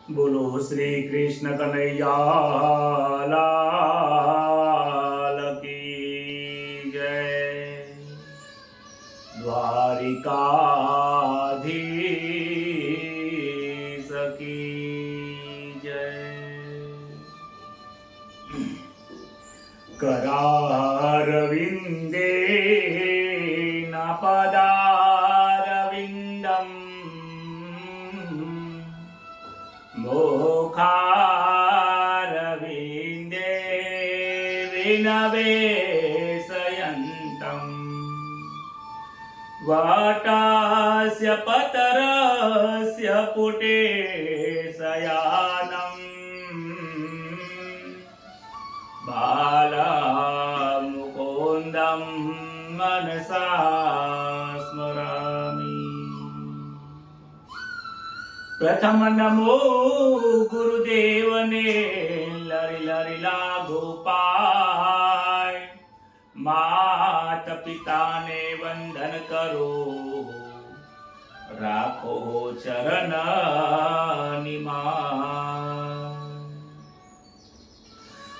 બોલો શ્રી કૃષ્ણ કનૈયા લાલ કી જય. દ્વારિકાધીશ કી જય. करारविन्दे न पदारविन्दम् मोखारविन्दे विनवेशयन्तम् वाटास्य पतरस्य पुटे शयानम् बालामुकुन्दं मनसा स्मरामि. प्रथम नमो गुरुदेवने लरि लरि लागो पाय. मात पिताने वंदन करो राखो चरण निमा.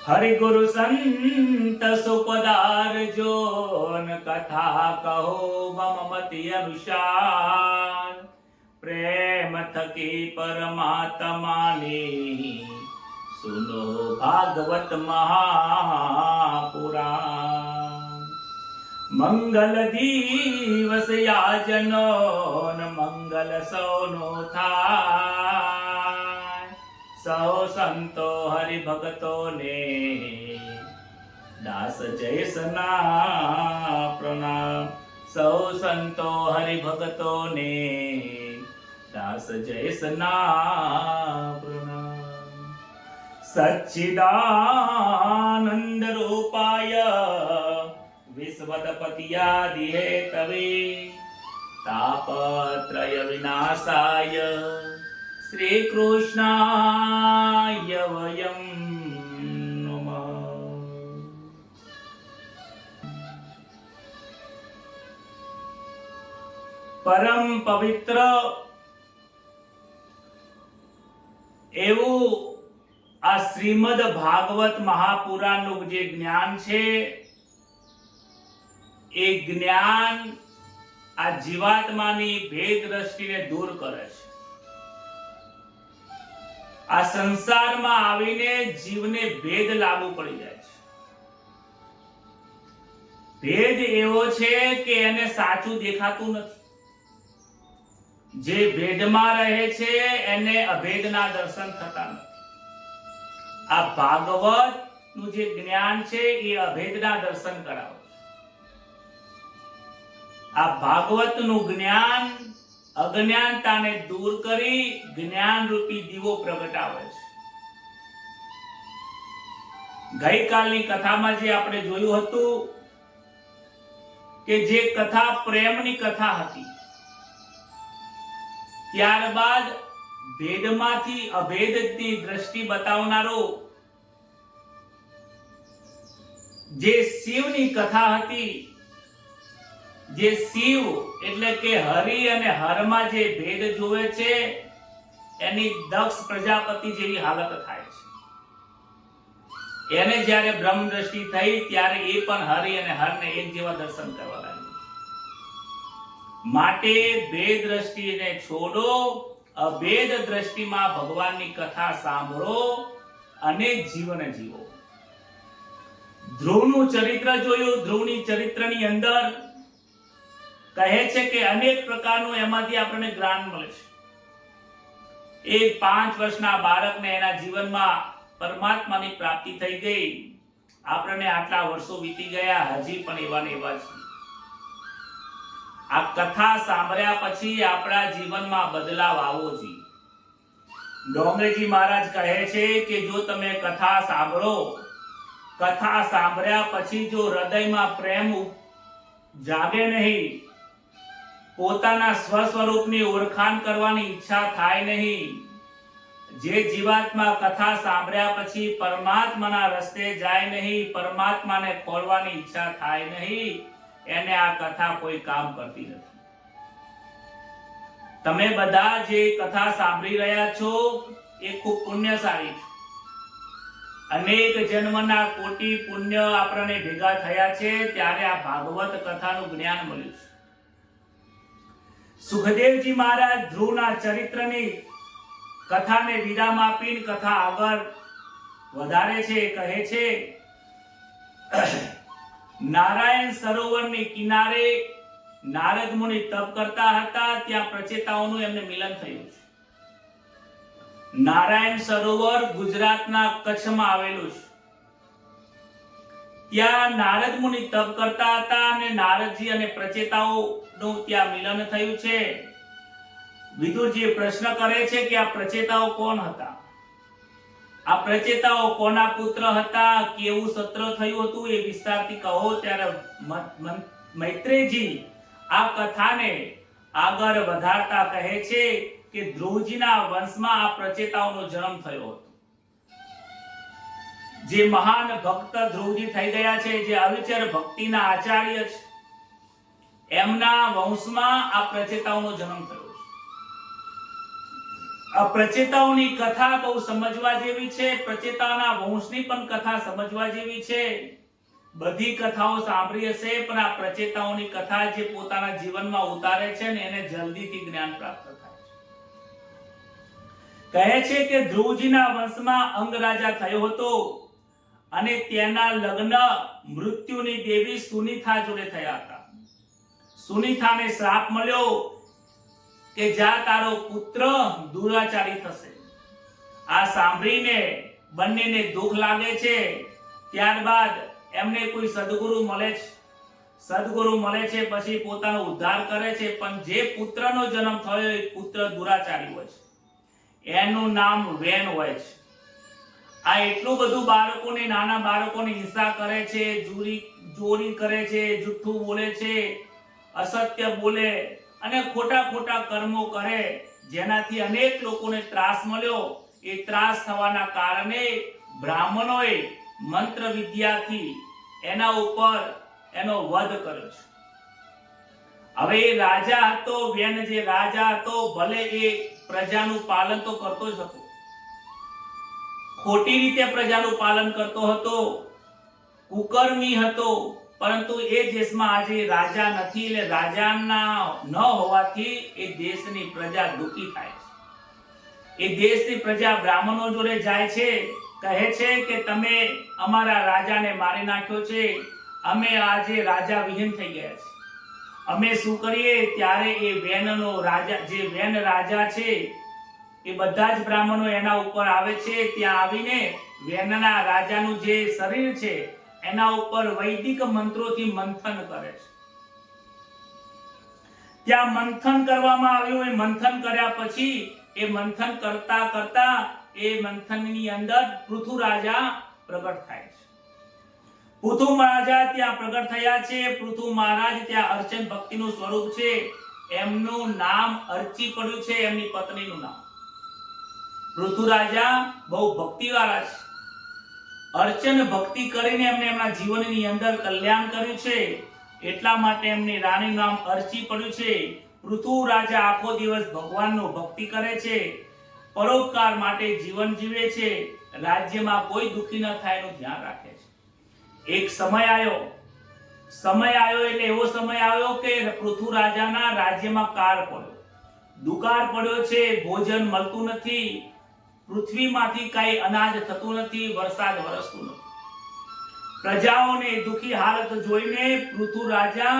हरि गुरु संत सुपदार जोन कथा कहो मम मति अनुसार. प्रेम थकी परमात्मा ने सुनो भागवत महापुराण. मंगल दिवस याजनो न मंगल सौनो थाय. सौ संतो हरि भक्तो ने दास जैसना प्रणाम. सौ संतो हरि भक्तो ने दास जैसना प्रणाम. सच्चिदानंद रूपाय विश्वपतियादि हेतवे तापत्रय विनाशाय श्री कृष्णाय वयं नमः. परम पवित्र એવું આ શ્રીમદ ભાગવત મહાપુરાણનું જે જ્ઞાન છે એ જ્ઞાન આ જીવાત્માની ભેદ દ્રષ્ટિને દૂર કરે છે. આ સંસારમાં આવીને જીવને ભેદ લાગુ પડી જાય છે. ભેદ એવો છે કે એને સાચું દેખાતું નથી. જે ભેદમાં રહે છે એને અભેદના દર્શન થતા નથી. આ ભાગવત નું જે જ્ઞાન છે એ અભેદના દર્શન કરાવે છે. આ ભાગવત નું જ્ઞાન અજ્ઞાનતાને દૂર કરી જ્ઞાન રૂપી દીવો પ્રગટાવે છે. ગઈકાલની કથામાં જે આપણે જોયું હતું કે જે કથા પ્રેમની કથા હતી, ત્યારબાદ ભેદમાંથી અભેદની દ્રષ્ટિ બતાવનારો જે શિવની કથા હતી, જે શિવ એટલે કે હરિ અને હરમાં જે ભેદ જોવે છે એની દક્ષ પ્રજાપતિ જેવી હાલત થાય છે. એને જ્યારે બ્રહ્મ દ્રષ્ટિ થઈ ત્યારે એ પણ હરિ અને હરને એક જેવા દર્શન કરવા લાગ્યો. માટે ભેદ દ્રષ્ટિને છોડો, અભેદ દ્રષ્ટિમાં ભગવાનની કથા સાંભળો અને જીવન જીવો. ધ્રુવનું ચરિત્ર જોયું. ધ્રુવની ચરિત્રની અંદર કહે છે કે અનેક પ્રકારનું એમાંથી આપણને જ્ઞાન મળે છે. એક 5 વર્ષના બાળકને એના જીવનમાં પરમાત્માની પ્રાપ્તિ થઈ ગઈ. આપણને આટલા વર્ષો વીતી ગયા, હજી પણ એવા ને એવા છે. આ કથા સાંભળ્યા પછી આપણા જીવનમાં બદલાવ આવવો જોઈએ. ડોંગરેજી મહારાજ કહે છે કે જો તમે કથા સાંભળો, કથા સાંભળ્યા પછી જો હૃદયમાં પ્રેમ જાગે નહીં, પોતાના સ્વ સ્વરૂપની ઓળખાણ કરવાની ઈચ્છા થાય નહીં, જે જીવાત્મા કથા સાંભળ્યા પછી પરમાત્માના રસ્તે જાય નહીં, પરમાત્માને ખોળવાની ઈચ્છા થાય નહીં, એને આ કથા કોઈ કામ કરતી નથી. તમે બધા જે કથા સાંભળી રહ્યા છો એ ખૂબ પુણ્યશાળી છે. અનેક જન્મના કોટી પુણ્ય આપણને ભેગા થયા છે ત્યારે આ ભાગવત કથાનું જ્ઞાન મળ્યું છે. સુખદેવજી મહારાજ ધ્રુવના ચરિત્રની કથાને વિરામ આપીને કથા આગળ વધારે છે. કહે છે નારાયણ સરોવરની કિનારે નારદ મુનિ તપ કરતા હતા. ત્યાં પ્રચેતાઓનું એમને મિલન થયું છે. નારાયણ સરોવર ગુજરાતના કચ્છમાં આવેલું છે. ત્યાં નારદ મુનિ તપ કરતા હતા અને નારદજી અને પ્રચેતાઓનું ત્યાં મિલન થયું છે. વિદુરજી પ્રશ્ન કરે છે કે આ પ્રચેતાઓ કોણ હતા? આ પ્રચેતાઓ કોના પુત્ર હતા? કેવું સત્ર થયું હતું? એ વિસ્તારથી કહો. ત્યારે મૈત્રેયજી આ કથાને આગળ વધારતા કહે છે કે ધ્રુવજીના વંશમાં આ પ્રચેતાઓનો જન્મ થયો હતો. જે મહાન ભક્ત ધ્રુવજી થઈ ગયા છે, જે અવિચર ભક્તિના આચાર્ય છે, એમના વંશમાં આ પ્રચેતાઓનો જન્મ થયો છે. આ પ્રચેતાઓની કથા બહુ સમજવા જેવી છે. પ્રચેતાઓના વંશની પણ કથા સમજવા જેવી છે. બધી કથાઓ સાંભળી હશે, પણ આ પ્રચેતાઓની કથા જે પોતાના જીવનમાં ઉતારે છે ને એને જલ્દીથી જ્ઞાન પ્રાપ્ત થાય છે. કહે છે કે ધ્રુવજીના વંશમાં અંગ રાજા થયો હતો અને તેના લગ્ન મૃત્યુની દેવી સુનિથા જોડે થયા હતા. સુનિથાને શ્રાપ મળ્યો કે જા તારો પુત્ર દુરાચારી થશે. આ સાંભળીને બંનેને દુઃખ લાગે છે. ત્યારબાદ એમને કોઈ સદગુરુ મળે છે. સદગુરુ મળે છે પછી પોતાનો ઉદ્ધાર કરે છે. પણ જે પુત્રનો જન્મ થયો એ પુત્ર દુરાચારી હોય છે. એનું નામ વેન હોય છે. આ એટલું બધું બાળકોને, નાના બાળકોને હિંસા કરે છે, ચોરી કરે છે, જુઠ્ઠું બોલે છે, અસત્ય બોલે અને ખોટા ખોટા કર્મો કરે, જેનાથી અનેક લોકોને ત્રાસ મળ્યો. એ ત્રાસ થવાના કારણે બ્રાહ્મણોએ મંત્ર વિદ્યાથી એના ઉપર એનો વધ કર્યો છે. હવે એ રાજા હતો, વેન જે રાજા હતો, ભલે એ પ્રજાનું પાલન તો કરતો જ હતો, ખોટી રીતે પ્રજાનું પાલન કરતો હતો, કુકર્મી હતો, પરંતુ એ દેશમાં આજે રાજા નથી. એટલે રાજાના ન હોવાથી એ દેશની પ્રજા દુઃખી થાય છે. એ દેશની પ્રજા બ્રાહ્મણો જોડે જાય છે, કહે છે કે તમે અમારા રાજાને મારી નાખ્યો છે, અમે આજે રાજા વિહીન થઈ ગયા છે, અમે શું કરીએ? ત્યારે એ વેનનો રાજા, જે વેન રાજા છે, એ બધા જ બ્રાહ્મણો એના ઉપર આવે છે. ત્યાં આવીને વેનના રાજાનું જે શરીર છે એના ઉપર વૈદિક મંત્રોથી મંથન કરે છે. ત્યાં મંથન કરવામાં આવ્યું. એ મંથન કર્યા પછી એ મંથન કરતા કરતા એ મંથનની અંદર પૃથુ રાજા પ્રગટ થાય છે. પૃથુ મહારાજા ત્યાં પ્રગટ થયા છે. પૃથુ મહારાજ ત્યાં અર્ચન ભક્તિનું સ્વરૂપ છે. એમનું નામ અર્ચી પડ્યું છે, એમની પત્નીનું નામ. પૃથુ રાજા બહુ ભક્તિવાળા છે. અર્ચન ભક્તિ કરીને એમને એમના જીવનની અંદર કલ્યાણ કર્યું છે. એટલા માટે એમની રાણીનું નામ અર્ચી પડ્યું છે. પૃથુ રાજા આખો દિવસ ભગવાનનો ભક્તિ કરે છે, પરોપકાર માટે જીવન જીવે છે, રાજ્યમાં કોઈ દુઃખી ન થાય એનું ધ્યાન રાખે છે. એક સમય આવ્યો એટલે એવો સમય આવ્યો કે પૃથુ રાજાના રાજ્યમાં કાળ પડ્યો, દુકાળ પડ્યો છે, ભોજન મળતું નથી, પૃથ્વીમાંથી કઈ અનાજ થતું નથી, વરસાદ વરસતું નથી. પ્રજાઓને દુઃખી હાલત જોઈને પૃથુ રાજા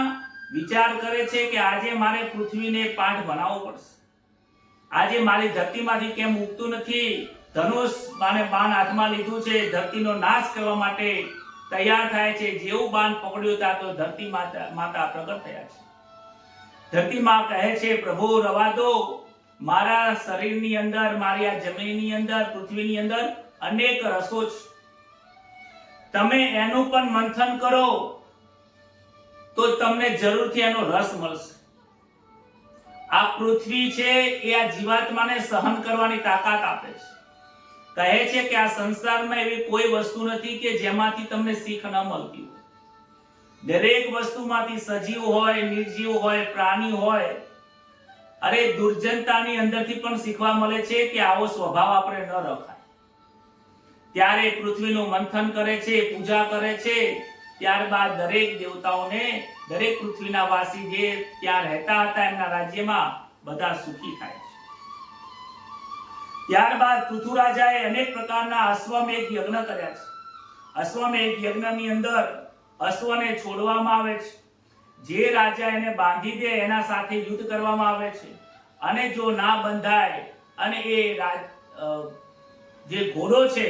વિચાર કરે છે કે આજે મારે પૃથ્વીને પાઠ ભણાવવો પડશે. આજે મારી ધરતીમાંથી કેમ ઉગતું નથી? ધનુષ અને બાણ હાથમાં લીધું છે, ધરતીનો નાશ કરવા માટે તૈયાર થાય છે. જેવું બાણ પકડ્યું ત્યાં તો ધરતી માતા પ્રગટ થયા છે. ધરતી માં કહે છે પ્રભુ રવા દો, મારા શરીરની અંદર, મારી આ જમીનની અંદર, પૃથ્વીની અંદર અનેક રસો છે, તમે એનું પણ મંથન કરો તો તમને જરૂરથી એનો રસ મળશે. આ પૃથ્વી છે એ આ જીવાત્માને સહન કરવાની તાકાત આપે છે. કહે છે કે આ સંસારમાં એવી કોઈ વસ્તુ નથી કે જેમાંથી તમને શીખ ન મળતી હોય. દરેક વસ્તુમાંથી સજીવ હોય, નિર્જીવ હોય, પ્રાણી હોય, અરે દુર્જનતાની અંદરથી પણ શીખવા મળે છે કે આવો સ્વભાવ આપણે ન રખાય. ત્યારે પૃથ્વીનું મંથન કરે છે, પૂજા કરે છે. ત્યારબાદ દરેક દેવતાઓને, દરેક પૃથ્વીના વાસી જે ત્યાં રહેતા હતા એમના રાજ્યમાં બધા સુખી થાય છે. ત્યારબાદ પૃથુરાજાએ અનેક પ્રકારના અશ્વમેધ યજ્ઞ કર્યા છે. અશ્વમેધ યજ્ઞની અંદર અશ્વને છોડવામાં આવે છે. જે રાજા એને બાંધી દે એના સાથે યુદ્ધ કરવામાં આવે છે. અને જો ના બંધાય અને એ જે ઘોડો છે,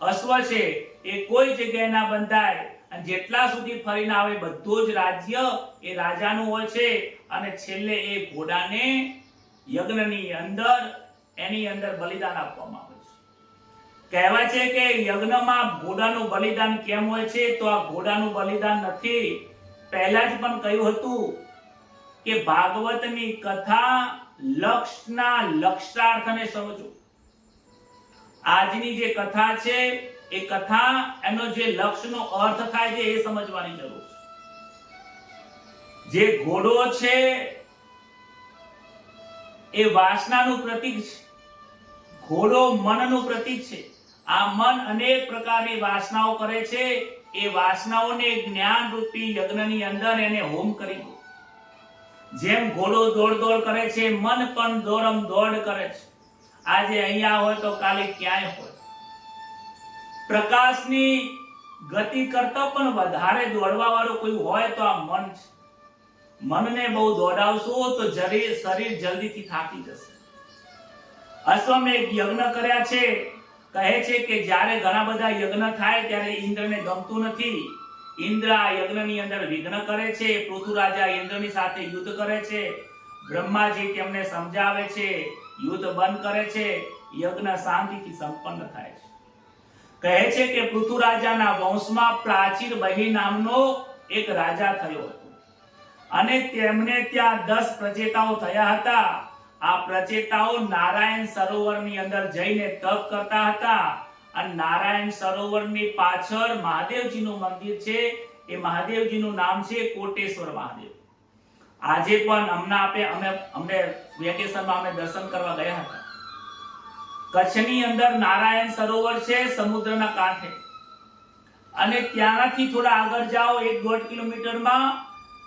અશ્વ છે, એ કોઈ જગ્યાએ ના બંધાય અને જેટલા સુધી ફરીને આવે બધું જ રાજ્ય એ રાજાનું હોય છે. અને છેલ્લે એ ઘોડાને યજ્ઞની અંદર એની અંદર બલિદાન આપવામાં આવે છે. કહેવાય છે કે યજ્ઞમાં ઘોડાનું બલિદાન કેમ હોય છે? તો આ ઘોડાનું બલિદાન નથી. પહેલા જ પણ કહ્યું હતું કે ભાગવતની કથા લક્ષના લક્ષાર્થને સમજો. આજની જે કથા છે એ કથા એનો જે લક્ષનો અર્થ થાય છે એ સમજવાની જરૂર છે. જે ઘોડો છે એ વાસનાનું પ્રતીક છે. ઘોડો મનનું પ્રતીક છે. આ મન અનેક પ્રકારની વાસનાઓ કરે છે. એ વાસનાઓને જ્ઞાન રૂપી યજ્ઞની અંદર એને હોમ કરી દો. જેમ ઘોડો દોડ દોડ કરે છે, મન પણ દોડમ દોડ કરે છે. આજે અહીંયા હોય તો કાલે ક્યાંય હોય. પ્રકાશની ગતિ કરતા પણ વધારે દોડવા વાળું કોઈ હોય તો આ મન છે. મનને બહુ દોડાવશો તો શરીર જલ્દીથી થાકી જશે. અશ્વમેધ યજ્ઞ કર્યા છે. કહે છે કે જ્યારે ઘણા બધા યજ્ઞ થાય ત્યારે ઇન્દ્રને ગમતું નથી. ઇન્દ્ર આ યજ્ઞની અંદર વિઘ્ન કરે છે. પૃથુરાજા ઇન્દ્રની સાથે યુદ્ધ કરે છે. બ્રહ્માજી તેમને સમજાવે છે, યુદ્ધ બંધ કરે છે. યજ્ઞ શાંતિથી સંપન્ન થાય છે. કહે છે કે પૃથુરાજાના વંશમાં પ્રાચીર બહી નામનો એક રાજા થયો હતો અને તેમને ત્યાં 10 પ્રચેતાઓ થયા હતા. આ પ્રચેતાઓ નારાયણ સરોવરની અંદર જઈને તપ કરતા હતા. અને નારાયણ સરોવરની પાછળ મહાદેવજીનું મંદિર છે. એ મહાદેવજીનું નામ છે કોટેશ્વર મહાદેવ. આજે પણ અમને વેકેશનમાં અમે દર્શન કરવા ગયા હતા. કચ્છની અંદર નારાયણ સરોવર છે સમુદ્રના કાંઠે. અને ત્યાંથી થોડા આગળ જાઓ 1-1.5 કિલોમીટરમાં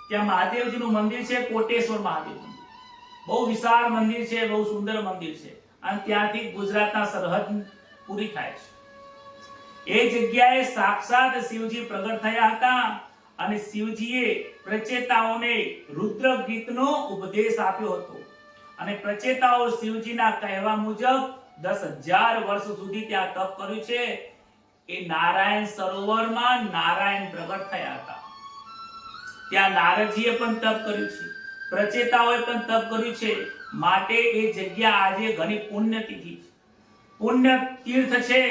ત્યાં મહાદેવજીનું મંદિર છે, કોટેશ્વર મહાદેવ મંદિર. બહુ વિશાળ મંદિર છે, બહુ સુંદર મંદિર છે. અને ત્યાંથી ગુજરાતના સરહદ પૂરી થાય છે. એ જગ્યાએ સાક્ષાત શિવજી પ્રગટ થયા હતા અને શિવજીએ પ્રચેતાઓને રુદ્ર ગીતનો ઉપદેશ આપ્યો હતો. અને પ્રચેતાઓ શિવજીના કહેવા મુજબ 10,000 વર્ષ સુધી ત્યાં તપ કર્યું છે. એ નારાયણ સરોવરમાં નારાયણ પ્રગટ થયા હતા. ત્યાં નારદજીએ પણ તપ કર્યું છે, પ્રચેતાઓએ પણ તપ કર્યું છે. માટે એ જગ્યા આજે ઘણી પુણ્યતિથિ છે, પુણ્ય તીર્થ છે.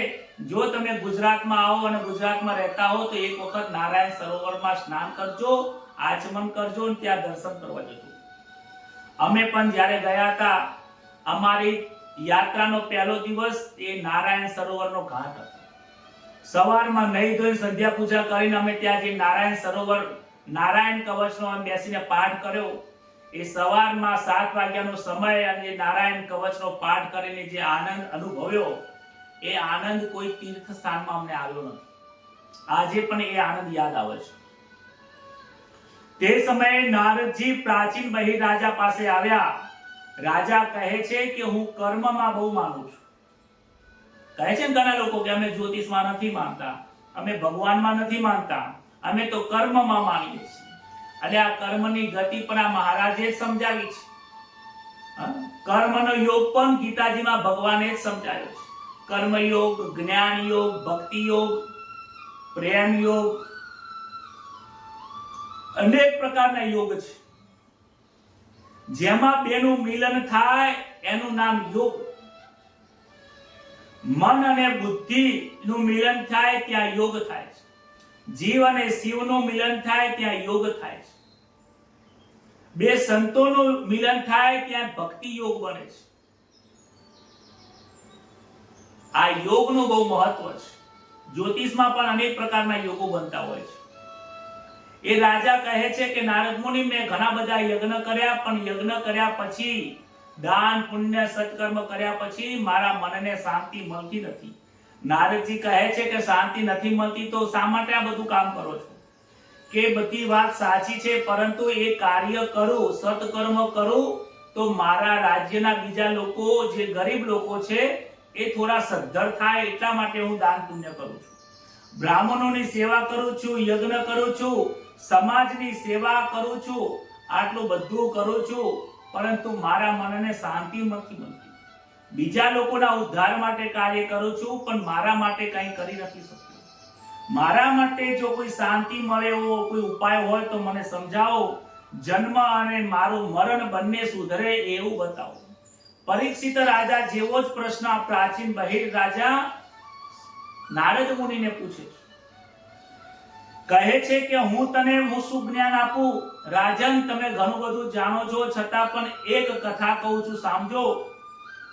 જો તમે ગુજરાતમાં આવો અને ગુજરાતમાં રહેતા હો તો એક વખત નારાયણ સરોવરમાં સ્નાન કરજો, આચમન કરજો અને ત્યાં દર્શન કરવા જજો. અમે પણ જ્યારે ગયા હતા, અમારી યાત્રાનો પહેલો દિવસ એ નારાયણ સરોવરનો ઘાટ હતો. સવારમાં નહીં ધોઈ સંધ્યા પૂજા કરીને અમે ત્યાં જે નારાયણ સરોવર નારાયણ કવચનો અમે બેસીને પાઠ કર્યો. એ સવારમાં 7 વાગ્યાનો સમય અને નારાયણ કવચનો પાઠ કરીને જે આનંદ અનુભવ્યો, એ આનંદ કોઈ તીર્થ સ્થાનમાં અમને આવ્યો નથી. આજે પણ એ આનંદ યાદ આવે છે. તે સમયે નારદજી પ્રાચીન બહિ રાજા પાસે આવ્યા. રાજા કહે છે કે હું કર્મમાં બહુ માનું છું. કહે છે ને ઘણા લોકો કે અમે જ્યોતિષમાં નથી માનતા, અમે ભગવાનમાં નથી માનતા, અમે તો કર્મમાં માનીએ છીએ. અને આ કર્મની ગતિ પણ આ મહારાજે જ સમજાવી છે. કર્મનો યોગ પણ ગીતાજીમાં ભગવાને જ સમજાવ્યો છે. કર્મ યોગ, જ્ઞાન યોગ, ભક્તિ યોગ, પ્રેમ યોગ, અનેક પ્રકારના યોગ છે. જેમાં બેનું મિલન થાય એનું નામ યોગ. મન અને બુદ્ધિ નું મિલન થાય ત્યાં યોગ થાય છે. જીવ અને શિવનું મિલન થાય ત્યાં યોગ થાય છે. બે સંતોનું મિલન થાય ત્યાં ભક્તિ યોગ બને છે. આ યોગનું બહુ મહત્વ છે. જ્યોતિષમાં પણ અનેક પ્રકારના યોગો બનતા હોય છે. એ રાજા કહે છે કે નારદ મુનિ, મેં ઘણા બધા યજ્ઞ કર્યા, પણ યજ્ઞ કર્યા પછી દાન પુણ્ય સત્કર્મ કર્યા પછી મારા મનને શાંતિ મળતી નથી. નારદજી કહે છે કે શાંતિ નથી મળતી તો શા માટે આ બધું કામ કરો છો? કે બધી વાત સાચી છે, પરંતુ એ કાર્ય કરું, સત્કર્મ કરું તો મારા રાજ્યના બીજા લોકો, જે ગરીબ લોકો છે, એ થોડા સદ્ધર થાય, એટલા માટે હું દાન પુણ્ય કરું છું. બ્રાહ્મણોની સેવા કરું છું, યજ્ઞ કરું છું, સમાજની સેવા કરું છું, આટલું બધું કરું છું, પરંતુ મારા મનને શાંતિ નથી મળતી. બીજા લોકોના ઉદ્ધાર માટે કાર્ય કરું છું, પણ મારા માટે કંઈ કરી નથી શકતો. મારા માટે જો કોઈ શાંતિ મળે એવો કોઈ ઉપાય હોય તો મને સમજાવો. જન્મ અને મારું મરણ બંને સુધરે એવું બતાવો. પરીક્ષિત રાજા જેવો જ પ્રશ્ન પ્રાચીન બહિર રાજા નારદ મુનિને પૂછે છે. કહે છે કે હું શું જ્ઞાન આપું? રાજન, તમે ઘણું બધું જાણો છો, છતાં પણ એક કથા કહું છું, સાંભળો.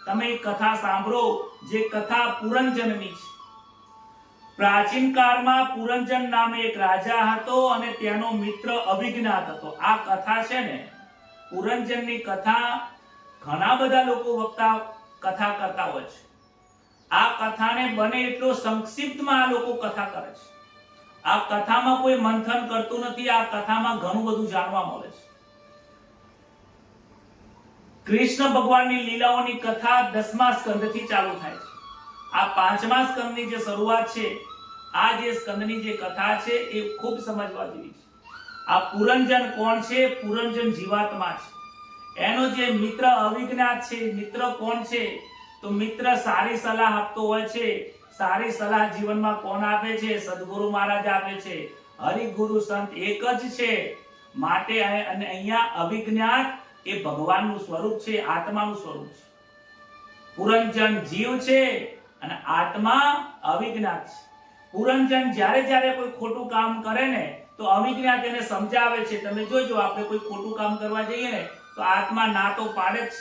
તમે એક કથા સાંભળો, જે કથા પુરંજનની છે. પ્રાચીન કાળમાં પુરંજન નામે એક રાજા હતો અને તેનો મિત્ર અભિજ્ઞાત હતો. આ કથા છે ને, પુરંજનની કથા ઘણા બધા લોકો કથા કરતા હોય છે. આ કથાને બને એટલો સંક્ષિપ્તમાં આ લોકો કથા કરે છે. આ કથામાં કોઈ મંથન કરતું નથી. આ કથામાં ઘણું બધું જાણવા મળે છે. કૃષ્ણ ભગવાનની લીલાઓની કથા 10મા સ્કંદથી ચાલુ થાય છે. આ 5મા સ્કંદની જે શરૂઆત છે, આ જે સ્કંદની જે કથા છે એ ખૂબ સમજવા જેવી છે. આ પુરંજન કોણ છે? પુરંજન જીવાત્મા છે. એનો જે મિત્ર અવિજ્ઞાત છે, મિત્ર કોણ છે? તો મિત્ર સારી સલાહ આપતો હોય છે. સારી સલાહ જીવનમાં કોણ આપે છે? સદગુરુ મહારાજ આપે છે. હરિગુરુ સંત એક જ છે. માટે અને અહીંયા અવિજ્ઞાત એ ભગવાનનું સ્વરૂપ છે, આત્માનું સ્વરૂપ છે. પુરંજન જીવ છે અને આત્મા અવિજ્ઞાત છે. પુરંજન જ્યારે કોઈ ખોટું કામ કરે ને તો અવિજ્ઞાત એને સમજાવે છે. તમે જોજો, આપણે કોઈ ખોટું કામ કરવા જઈએ ને તો આત્મા ના તો પાડે જ,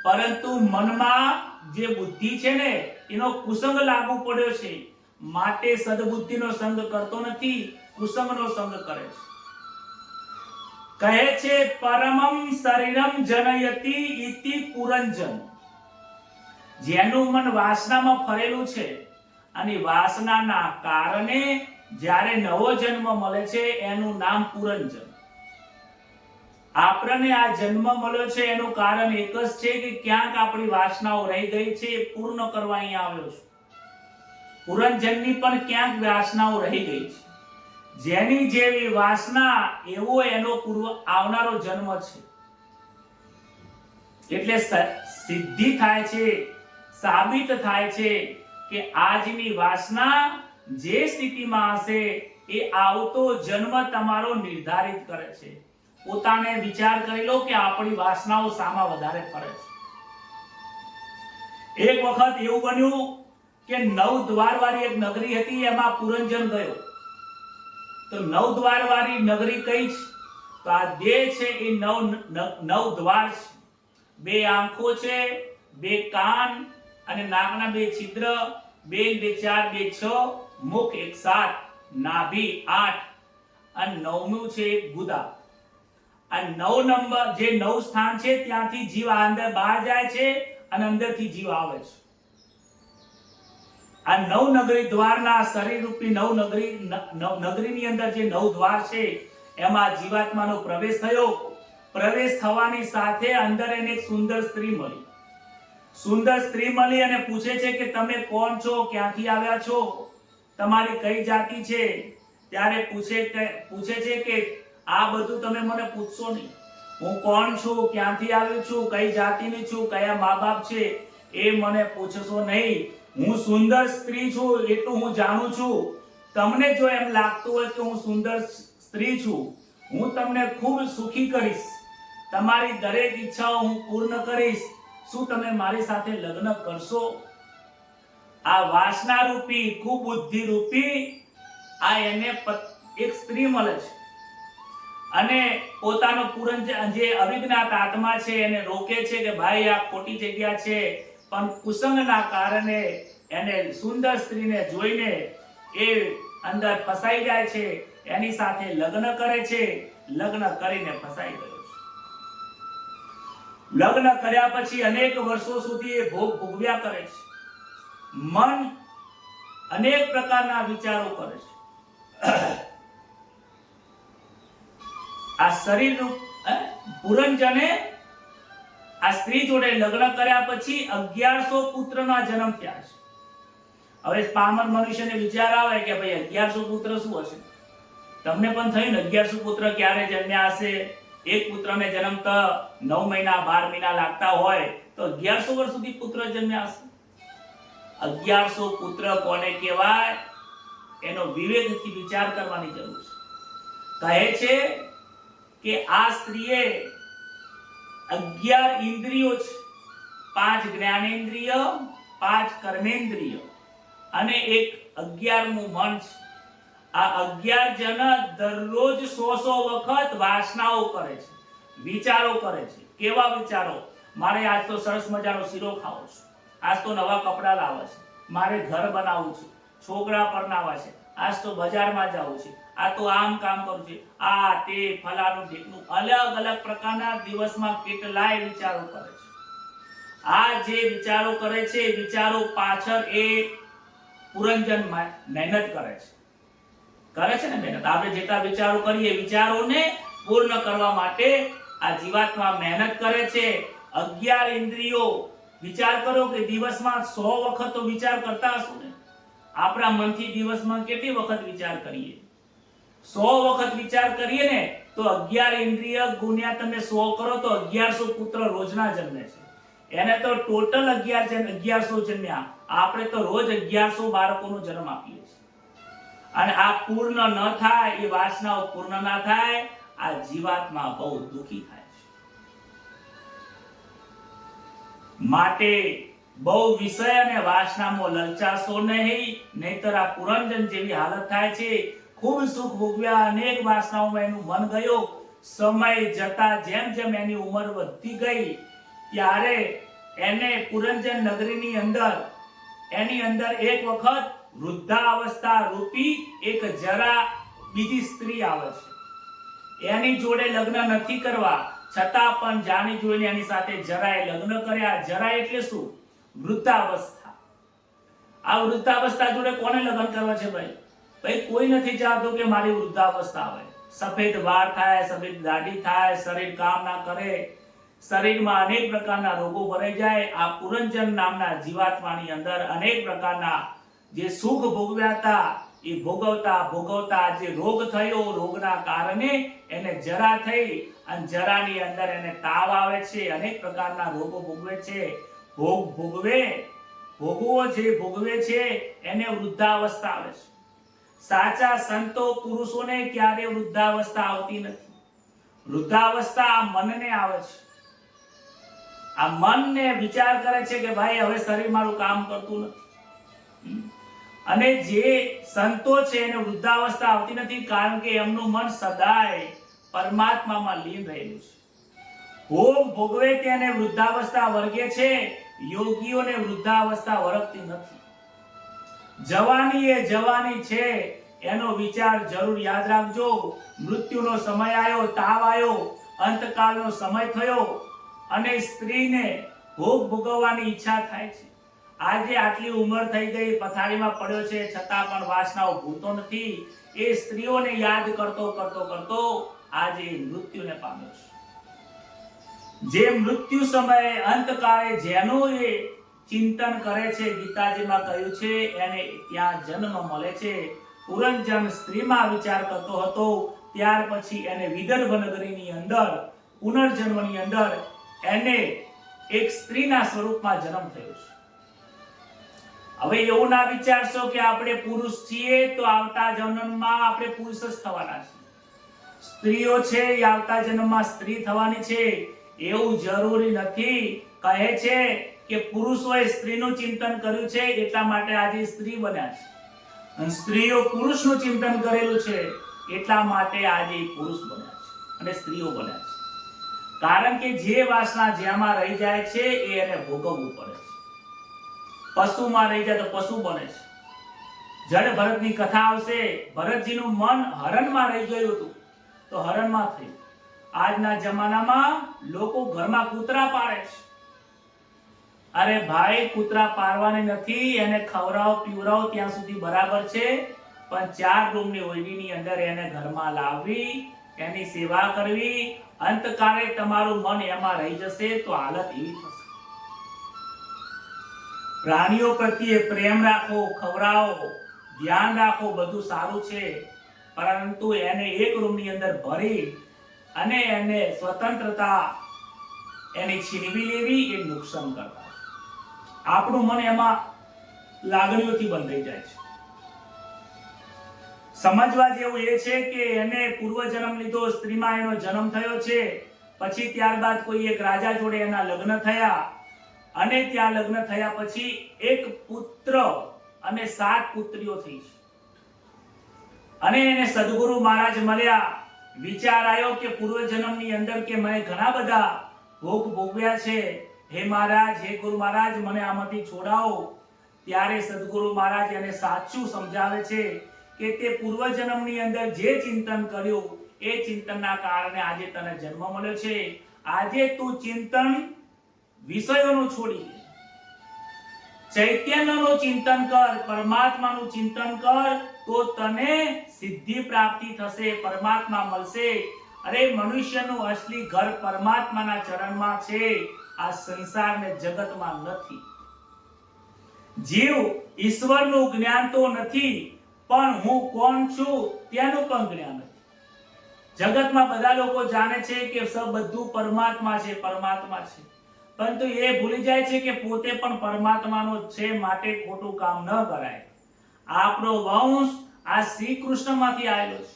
પરંતુ મનમાં જે બુદ્ધિ છે ને એનો કુસંગ લાગુ પડ્યો છે, માટે સદબુદ્ધિનો સંગ કરતો નથી, કુસંગનો સંગ કરે છે. કહે છે પરમમ શરીરમ જનયતિ ઇતિ પુરંજન. જેનું મન વાસનામાં ફરેલું છે અને વાસનાના કારણે જ્યારે નવો જન્મ મળે છે એનું નામ પુરંજન. આપણને આ જન્મ મળ્યો છે એનું કારણ એક જ છે કે ક્યાંક આપણી વાસનાઓ રહી ગઈ છે, એ પૂર્ણ કરવા અહીંયા આવ્યો છું. પુરંજનની પણ ક્યાંક વાસનાઓ રહી ગઈ છે. જેની જેવી વાસના એવો એનો આવનારો જન્મ છે. એટલે સિદ્ધિ થાય છે, સાબિત થાય છે કે આજની વાસના જે સ્થિતિમાં હશે એ આવતો જન્મ તમારો નિર્ધારિત કરે છે. પોતાને વિચાર કરી લો કે આપણી વાસનાઓ સામા વધારે ફરે છે. એક વખત એવું બન્યું કે 9 દ્વાર વાળી એક નગરી હતી, એમાં પુરંજન ગયો. તો 9 દ્વાર વાળી નગરી કઈ છે? તો આ દેહ છે એ 9 દ્વાર છે. 2 આંખો છે, 2 કાન અને નાકના 2 છિદ્ર, 2 4 2 6, મુખ 1 7, નાભી 8 અને 9મું છે ગુદા. આ 9 નંબર જે 9 સ્થાન છે ત્યાંથી જીવ અંદર બહાર જાય છે અને અંદરથી જીવ આવે છે. આ 9 નગરી દ્વારના શરીર રૂપી 9 નગરીની અંદર જે 9 દ્વાર છે એમાં જીવાત્માનો પ્રવેશ થયો. પ્રવેશ થવાની સાથે અંદર એને એક સુંદર સ્ત્રી મળી. સુંદર સ્ત્રી મળી અને પૂછે છે કે તમે કોણ છો, ક્યાંથી આવ્યા છો, તમારી કઈ જાતિ છે? ત્યારે પૂછે છે કે આ બધું તમે મને પૂછશો નહીં. હું કોણ છું, ક્યાંથી આવ્યો છું, કઈ જાતિની છું, કયા મા બાપ છે એ મને પૂછશો નહીં. હું સુંદર સ્ત્રી છું એટલું હું જાણું છું. તમને જો એમ લાગતું હોય કે હું સુંદર સ્ત્રી છું, હું તમને ખૂબ સુખી કરીશ, તમારી દરેક ઈચ્છાઓ હું પૂર્ણ કરીશ. શું તમે મારી સાથે લગ્ન કરશો? આ વાસના રૂપી, ખૂબ બુદ્ધિ રૂપી આ એને એક સ્ત્રી મળે છે અને પોતાનો પુરંજન જે અવિજ્ઞાત આત્મા છે એને રોકે છે કે ભાઈ આ ખોટી જગ્યા છે. પણ કુસંગના કારણે એને સુંદર સ્ત્રીને જોઈને એ અંદર ફસાઈ જાય છે. એની સાથે લગ્ન કરે છે. લગ્ન કરીને ફસાઈ ગયો છે. લગ્ન કર્યા પછી અનેક વર્ષો સુધી એ ભોગ ભોગવ્યા કરે છે. મન અનેક પ્રકારના વિચારો કરે છે. આ શરીરનું પુરંજને આ સ્ત્રી જોડે લગ્ન કર્યા પછી 1100 પુત્રના જન્મ થયા છે. હવે પામર મનુષ્યને વિચાર આવે કે ભાઈ 1100 પુત્ર શું હશે? તમને પણ થયું ને 1100 પુત્ર ક્યારે જન્મ્યા હશે? એક પુત્રને જન્મતા 9 મહિના 12 મહિના લાગતા હોય તો 1100 વર્ષ સુધી પુત્ર જન્મ્યા હશે. 1100 પુત્ર કોને કહેવાય એનો વિવેકથી વિચાર કરવાની જરૂર છે. કહે છે કે આ સ્ત્રીએ 11 ઇન્દ્રિયો છે, 5 જ્ઞાનેન્દ્રિય, 5 કર્મેન્દ્રિય અને એક 11મું મન છે. આ 11 જણ દરરોજ 100 વખત વાસનાઓ કરે છે, વિચારો કરે છે. કેવા વિચારો? મારે આજ તો સરસ મજાનો શીરો ખાવો છે, આજ તો નવા કપડા લાવવા છે, મારે ઘર બનાવવું છે, છોકરા પરણાવવા છે, આજ તો બજારમાં જવું છે, આ તો આમ કામ કરવું છે, આ તે ફલાનું ઢીકનું અલગ અલગ પ્રકારના દિવસમાં કેટલાય વિચારો કરે છે. આ જે વિચારો કરે છે વિચારો પાછળ એ પુરંજન મહેનત કરે છે ને મહેનત. આપણે જેટલા વિચારો કરીએ વિચારોને પૂર્ણ કરવા માટે આ જીવાત્મા મહેનત કરે છે. 11 ઇન્દ્રિયો, વિચાર કરો કે દિવસમાં 100 વખત તો વિચાર કરતા હશો ને? આપણા મનથી દિવસમાં કેટલી વખત વિચાર કરીએ? 100 વખત વિચાર કરીએ ને તો 11 ઇન્દ્રિય ગુણ્યા તમે 100 કરો તો 1100 પુત્ર રોજના જન્મે છે. એને તો ટોટલ 1100 જન્મ્યા. આપણે તો રોજ 1100 બાળકોનો જન્મ આપીએ છીએ. અને આ પૂર્ણ ન થાય, એ વાસનાઓ પૂર્ણ ના થાય, આ જીવાત્મા બહુ દુખી થાય છે. માટે બહુ વિષય અને વાસનામાં લલચાશો નહીં, નહીતર આ પુરંજન જેવી હાલત થાય છે. ખૂબ સુખ ભોગવ્યા, અનેક વાસનાઓમાં એનું મન ગયો. સમય જતા જેમ જેમ એની ઉંમર વધતી ગઈ ત્યારે એને પુરંજન નગરીની અંદર એની અંદર એક વખત વૃદ્ધાવસ્થા રૂપી એક જરા બીજી સ્ત્રી આવે છે. એની જોડે લગ્ન નથી કરવા છતાં પણ જાણી જોઈને એની સાથે જરાએ લગ્ન કર્યા. જરા એટલે શું? વૃદ્ધાવસ્થા. આ વૃદ્ધાવસ્થા જોડે કોને લગ્ન કરવા છે ભાઈ? ભાઈ કોઈ નથી ચાહતું કે મારી વૃદ્ધાવસ્થા આવે. સફેદ વાળ થાય, સફેદ દાઢી થાય, શરીર કામ ના કરે, શરીરમાં અનેક પ્રકારના રોગો ભરાઈ જાય. આ પુરંજન નામના જીવાત્માની અંદર અનેક પ્રકારના જે સુખ ભોગવ્યા હતા એ ભોગવતા જે રોગ થયો, રોગના કારણે એને જરા થઈ અને જરાની અંદર એને તાવ આવે છે, અનેક પ્રકારના રોગો ભોગવે છે. ભોગવો જે ભોગવે છે એને વૃદ્ધાવસ્થા આવે છે. સાચા સંતો પુરુષોને ક્યારે વૃદ્ધાવસ્થા આવતી નથી. વૃદ્ધાવસ્થા આ મનને આવે છે. આ મનને વિચાર કરે છે કે ભાઈ હવે શરીર મારું કામ કરતું નથી. અને જે સંતો છે એને વૃદ્ધાવસ્થા આવતી નથી, કારણ કે એમનું મન સદાય પરમાત્મામાં લીન રહેલું છે. ભોગ ભોગવે તેને વૃદ્ધાવસ્થા વર્ગે છે, યોગીઓને વૃદ્ધાવસ્થા વરગતી નથી. જવાની એ જવાની છે, એનો વિચાર જરૂર યાદ રાખજો. મૃત્યુનો સમય આવ્યો, તાવ આવ્યો, અંતકાળનો સમય થયો અને સ્ત્રીને ભોગ ભોગવવાની ઈચ્છા થાય છે. આજે આટલી ઉંમર થઈ ગઈ, પથારીમાં પડ્યો છે, છતાં પણ વાસનાઓ ભૂલતો નથી. એ સ્ત્રીઓને યાદ કરતો આજે મૃત્યુને પામ્યો છે. જે મૃત્યુ સમયે અંતકાળે જેનું એ ચિંતન કરે છે, ગીતાજીમાં કહ્યું છે એને ત્યાં જન્મ મળે છે. પુરંજન સ્ત્રીમાં વિચાર કરતો હતો, ત્યાર પછી એને વિદર્ભ નગરીની અંદર પુનર્જન્મની અંદર એને એક સ્ત્રીના સ્વરૂપમાં જન્મ થયો છે. હવે એવું ના વિચારશો કે આપણે પુરુષ છીએ તો આવતા જન્મમાં આપણે પુરુષ જ થવાના છીએ. સ્ત્રીઓ છે એ આવતા જન્મમાં સ્ત્રી થવાની છે એવું જરૂરી નથી. કહે છે કે પુરુષોએ સ્ત્રીનું ચિંતન કર્યું છે એટલા માટે આજે સ્ત્રી બન્યા છે, અને સ્ત્રીઓ પુરુષનું ચિંતન કરેલું છે એટલા માટે આજે પુરુષ બન્યા છે અને સ્ત્રીઓ બન્યા છે. કારણ કે જે વાસના જેમાં રહી જાય છે એ એને ભોગવવું પડે છે. પશુમાં રહી જાય તો પશુ બને છે. જડ ભરતની કથા આવશે, ભરતજીનું મન હરણમાં રહી ગયું હતું તો હરણમાં થયું, આજના જમાનામાં લોકો ઘરમાં કૂતરા પાળે છે. અરે ભાઈ, કૂતરા પાળવાને નથી, એને ખવડાવ પીવડાવ ત્યાં સુધી બરાબર છે, પણ 4 રૂમની ઓયડીની અંદર એને ઘરમાં લાવવી, એની સેવા કરવી, અંતકાળે તમારું મન એમાં રહી જશે તો હાલત એવી થશે. પ્રાણીઓ પ્રત્યે પ્રેમ રાખો, ખવડાવો, ધ્યાન રાખો, બધું સારું છે, પરંતુ એને એક રૂમની અંદર ભરી અને એને સ્વતંત્રતા એની છીનવી લેવી એ નુકસાન કરતા. આપણું મન એમાં લાગણીઓથી બંધાઈ જાય છે. સમજવા જેવું એ છે કે એને પૂર્વજન્મ લીધો, સ્ત્રીમાં એનો જન્મ થયો છે, પછી ત્યારબાદ કોઈ એક રાજા જોડે એના લગ્ન થયા, અને ત્યાં લગ્ન થયા પછી એક પુત્ર અને 7 પુત્રીઓ થઈ છે. અને એને સદગુરુ મહારાજ મળ્યા. વિચાર આવ્યો કે પૂર્વજન્મની અંદર કે મને ઘણા બધા ભોગ ભોગવ્યા છે, હે મહારાજ, હે ગુરુ મહારાજ, મને આમાંથી છોડાવો. ત્યારે સદગુરુ મહારાજ એને સાચું સમજાવે છે કે તે પૂર્વજન્મની અંદર જે ચિંતન કર્યું એ ચિંતનના કારણે આજે તને જન્મ મળ્યો છે. આજે તું ચિંતન વિષયોનું છોડી ચૈતન્યનું ચિંતન કર, પરમાત્માનું ચિંતન કર, તો તને સિદ્ધિ પ્રાપ્તિ થશે, પરમાત્મા મળશે. અરે મનુષ્યનું અસલી ઘર પરમાત્માના ચરણમાં છે, આ સંસાર ને જગતમાં નથી. જીવ ઈશ્વરનું જ્ઞાન તો નથી, પણ હું કોણ છું તેનું પણ જ્ઞાન નથી. જગતમાં બધા લોકો જાણે છે કે બધું પરમાત્મા છે, પરમાત્મા છે, પરંતુ એ ભૂલી જાય છે કે પોતે પણ પરમાત્માનો છે, માટે ખોટું કામ ન કરાય. આપણો વંશ આ શ્રી કૃષ્ણમાંથી આવેલો છે.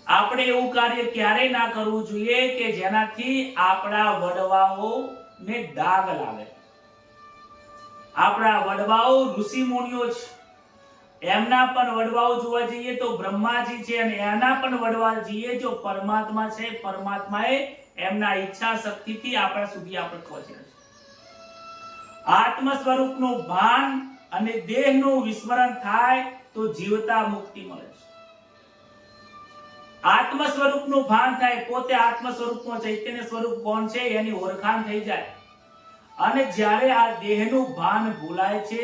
આપણે એવું કાર્ય ક્યારેય ના કરવું જોઈએ કે જેનાથી આપણા વડવાઓને દાગ લાગે. આપણા વડવાઓ ઋષિ મુનિઓ છે, એમના પણ વડવાઓ જોવા જઈએ તો બ્રહ્માજી છે, અને એના પણ વડવા જઈએ જો પરમાત્મા છે. પરમાત્માએ એમના ઈચ્છા શક્તિથી આપણા સુધી આપણે પહોંચ્યા છે. આત્મ સ્વરૂપનું ભાન અને દેહનું વિસ્મરણ થાય તો જીવતા મુક્તિ મળે છે. આત્મ સ્વરૂપનું ભાન થાય, પોતે આત્મ સ્વરૂપનો ચૈતન્ય સ્વરૂપ કોણ છે એની ઓળખાણ થઈ જાય. અને જ્યારે આ દેહનું ભાન ભૂલાય છે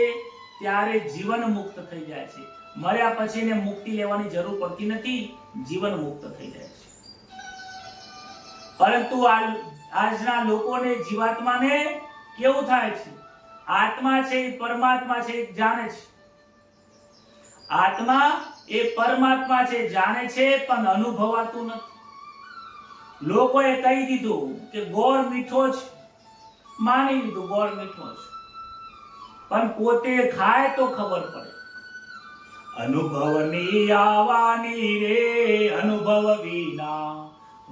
ત્યારે જીવન મુક્ત થઈ જાય છે. મર્યા પછી ને મુક્તિ લેવાની જરૂર પડતી નથી, જીવન મુક્ત થઈ જાય છે. પરંતુ આજના લોકોને, જીવાત્માને કેવું થાય છે? આત્મા છે એ પરમાત્મા છે એ જાણે છે. આત્મા એ પરમાત્મા છે જાણે છે, પણ અનુભવાતું નથી. લોકોએ કહી દીધું કે ગોળ મીઠો છે, માની લીધું ગોળ મીઠો છે, પણ પોતે ખાય તો ખબર પડે. અનુભવની આવવાની રે, અનુભવ વિના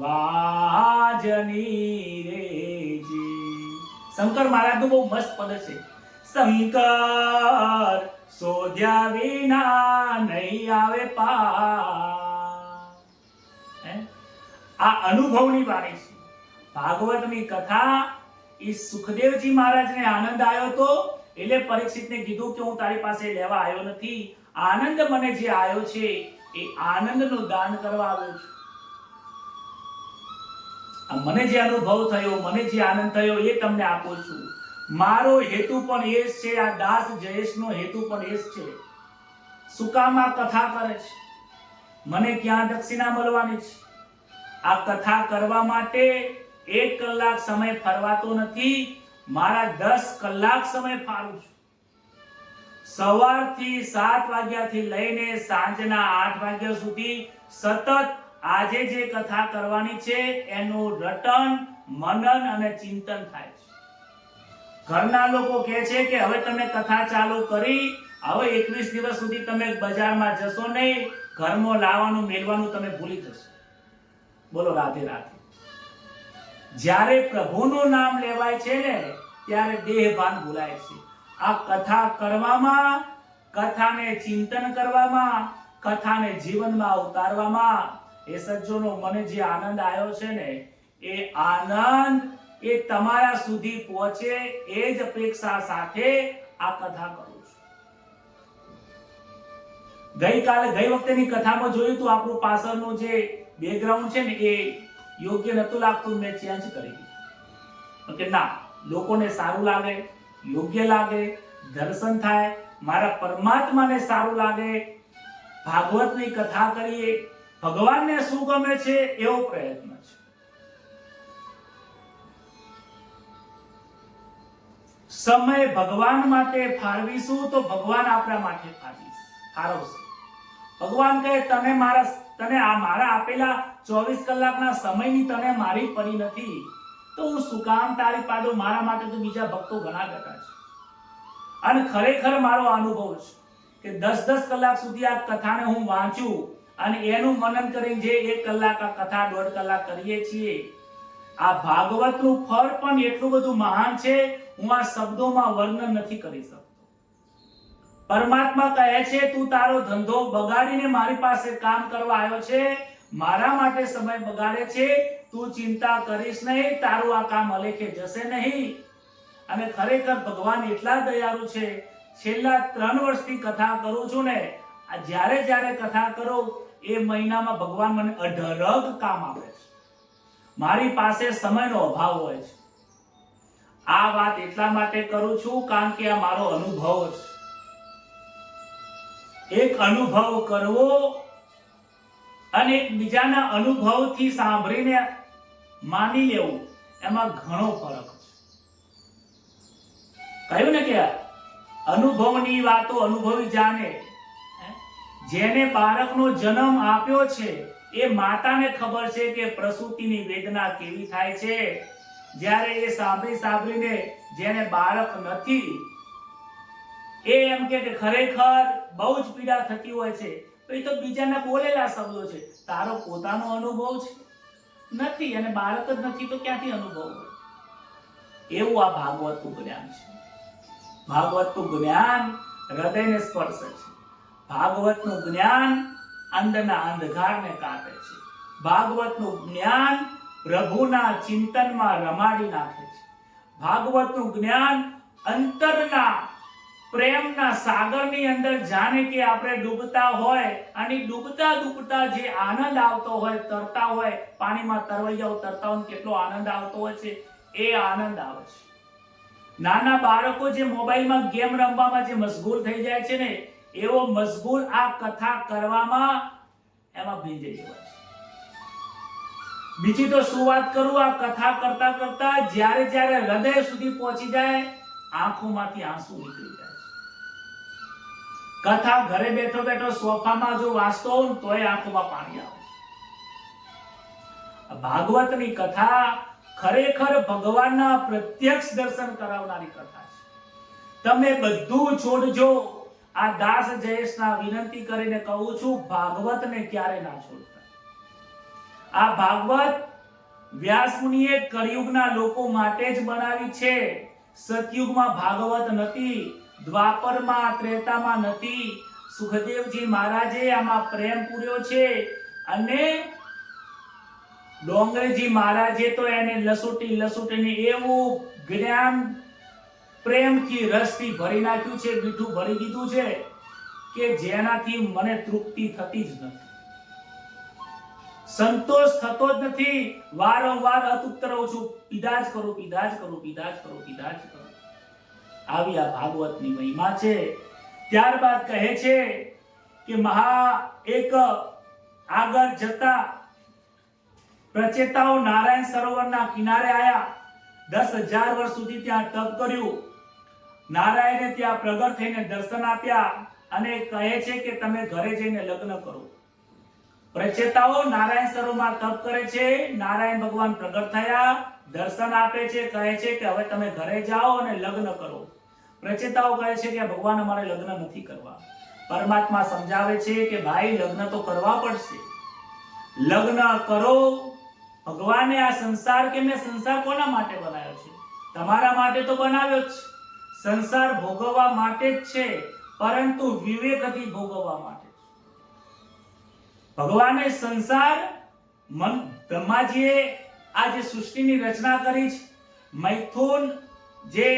વાજની રે જી. શંકર મહારાજનું બહુ મસ્ત પદ છે. શંકર શોધ્યા વિના નહીં આવે પાર. આ અનુભવની વાણી છે. ભાગવતની કથા ઈ સુખદેવજી મહારાજને આનંદ આવ્યો તો એટલે પરીક્ષિતને કીધું કે હું તારી પાસે લેવા આવ્યો નથી, આનંદ મને જે આવ્યો છે એ આનંદનું દાન કરવા આવ્યો છું. મને જે અનુભવ થયો, મને જે આનંદ થયો એ તમને આપું છું. મારો હેતુ પણ એ જ છે, આ દાસ જયેશનો હેતુ પણ એ જ છે. સુકામાં કથા કરે છે, મને ક્યાં દક્ષિણા મળવાની છે? આ કથા કરવા માટે 1 કલાક સમય ફરવાતો નથી, મારા 10 કલાક સમય ફાળું છું. સવારથી 7 વાગ્યાથી લઈને સાંજના 8 વાગ્યા સુધી સતત આજે જે કથા કરવાની છે એનું રટન, મનન અને ચિંતન થાય છે. ઘરના લોકો કહે છે કે હવે તમે કથા ચાલુ કરી, હવે 21 દિવસ સુધી તમે બજારમાં જશો નહીં, ઘરમાં લાવવાનું મેળવાનું તમે ભૂલી જશો. બોલો રાધે રાધે. જ્યારે પ્રભુનું નામ લેવાય છે ને ત્યારે દેહ ભાન ભૂલાય છે. આ કથા કરવામાં, કથાને ચિંતન કરવામાં, કથાને જીવનમાં ઉતારવામાં એ સજ્જનો મને જે આનંદ આવ્યો છે ને એ આનંદ એ તમારા સુધી પહોંચે એ જ અપેક્ષા સાથે આ કથા કરું છું. ગઈ વખતેની કથામાં જોયું તો આપણું પાછળનું જે બેકગ્રાઉન્ડ છે ને એ યોગ્ય નતું લાગતું, મેં ચેન્જ કરી દીધું કે ના, લોકોને સારું લાગે, યોગ્ય લાગે, દર્શન થાય, મારા પરમાત્માને સારું લાગે, ભાગવતની કથા કરીએ, ભગવાનને શું ગમે છે એવો પ્રયત્ન છે. સમય ભગવાન માટે ફાળવીશું તો ભગવાન આપણા માટે ફાળવશે. ભગવાન કહે તને મારા આપેલા 24 કલાકના સમયની તને મારી પડી નથી, તો હું શું કામ તારી પાડું? મારા માટે તો બીજા ભક્તો ઘણા બેઠા છે. અને ખરેખર મારો અનુભવ છે કે 10-10 કલાક સુધી આ કથાને હું વાંચું અને એનું મનન કરીને જે 1 કલાક આ કથા 1.5 કલાક કરીએ છીએ, આ ભાગવતનું ફળ પણ એટલું બધું મહાન છે, હું આ શબ્દોમાં વર્ણન નથી કરી શકતો. પરમાત્મા કહે છે તું તારો ધંધો બગાડીને મારી પાસે કામ કરવા આવ્યો છે, મારા માટે સમય બગાડે છે, તું ચિંતા કરીશ નહીં, તારું આ કામ અલેખે જશે નહીં. અને ખરેખર ભગવાન એટલા દયાળુ છે. છેલ્લા 3 વર્ષથી કથા કરું છું ને, જ્યારે કથા કરું એ મહિનામાં ભગવાન મને અઢળક કામ આપે છે. મારી પાસે સમયનો અભાવ હોય છે. આ વાત એટલા માટે કરું છું કારણ કે આ મારો અનુભવ છે. એક અનુભવ કરવો અને બીજાના અનુભવથી સાંભળીને માની લેવું, એમાં ઘણો ફરક છે. કહ્યું ને કે અનુભવની વાતો અનુભવી જાણે. જેને બાળકનો જન્મ આપ્યો છે એ માતાને ખબર છે કે પ્રસૂતિની વેદના કેવી થાય છે. જ્યારે એ સાંભળીને જેને બાળક નથી એ એમ કે ખરેખર બહુ જ પીડા થતી હોય છે, તો એ તો બીજાના બોલેલા શબ્દો છે, તારો પોતાનો અનુભવ છે નથી, અને બાળક જ નથી તો ક્યાંથી અનુભવ હોય? એવું આ ભાગવતનું જ્ઞાન છે. ભાગવતનું જ્ઞાન હૃદયને સ્પર્શે છે. ભાગવતનું જ્ઞાન અંદરના અંધકારને કાપે છે. ભાગવતનું જ્ઞાન પ્રભુના ચિંતનમાં રમાડી નાખે છે. ભાગવતનું જ્ઞાન અંતરના પ્રેમના સાગરની અંદર જાણે કે આપણે ડૂબતા હોય અને ડૂબતા જે આનંદ આવતો હોય, તરતા હોય, પાણીમાં તરવાઈ જાવ, તરતા હોય કેટલો આનંદ આવતો હોય છે, એ આનંદ આવે છે. નાના બાળકો જે મોબાઈલમાં ગેમ રમવામાં જે મશગુલ થઈ જાય છે ને, એવો મશગુલ આ કથા કરવામાં એમાં ભીંજાઈ જવાય છે. બીજી તો શું વાત કરું, આ કથા કરતા કરતા જ્યારે હૃદય સુધી પહોંચી જાય, આંખોમાંથી આંસુ નીકળી જાય છે. કથા ઘરે બેઠો સોફામાં જો વાંચતો હોઉં તોય આંખોમાં પાણી આવે છે. ભાગવતની કથા ખરેખર ભગવાનના પ્રત્યક્ષ દર્શન કરાવનારી કથા છે. તમે બધું છોડજો. આ દાસ જયેશના વિનંતી કરીને કહું છું, ભાગવતને ક્યારે ના છોડતા. આ ભાગવત વ્યાસ મુનિએ કળિયુગના લોકો માટે જ બનાવી છે. સતયુગમાં ભાગવત નથી, દ્વાપરમાં ત્રેતામાં નથી. સુખદેવજી મહારાજે આમાં પ્રેમ પૂર્યો છે અને ડોંગરેજી મહારાજે તો એને લસુટીને એવું જ્ઞાન પ્રેમથી રસથી ભરી નાખ્યું છે, મીઠું ભરી દીધું છે કે જેનાથી મને તૃપ્તિ થતી જ નથી, સંતોષ થતો જ નથી. વારંવાર અતૃપ્ત રહું છું, પીધા જ કરું. આવી આ ભાગવતની મહિમા છે. ત્યારબાદ કહે છે કે એક આગળ જતા પ્રચેતાઓ નારાયણ સરોવરના કિનારે આયા. 10,000 વર્ષ સુધી ત્યાં તપ કર્યું. નારાયણે ત્યાં પ્રગટ થઈને દર્શન આપ્યા અને કહે છે કે તમે ઘરે જઈને લગ્ન કરો. પ્રચેતાઓ નારાયણ સરોવરમાં તપ કરે છે. નારાયણ ભગવાન પ્રગટ થયા, દર્શન આપે છે, કહે છે કે હવે તમે ઘરે જાઓ અને લગ્ન કરો. પ્રચેતાઓ કહે છે કે ભગવાન અમારે લગ્ન નથી કરવા. પરમાત્મા સમજાવે છે કે ભાઈ લગ્ન તો કરવા પડશે, લગ્ન કરો. ભગવાને આ સંસાર કે મેં સંસાર કોના માટે બનાવ્યો છે? તમારા માટે તો બનાવ્યો જ છે. સંસાર ભોગવવા માટે જ છે, પરંતુ વિવેકથી ભોગવવા માટે. ભગવાને સંસાર બ્રહ્માજીએ આ જે સૃષ્ટિની રચના કરી છે, મૈથુન જે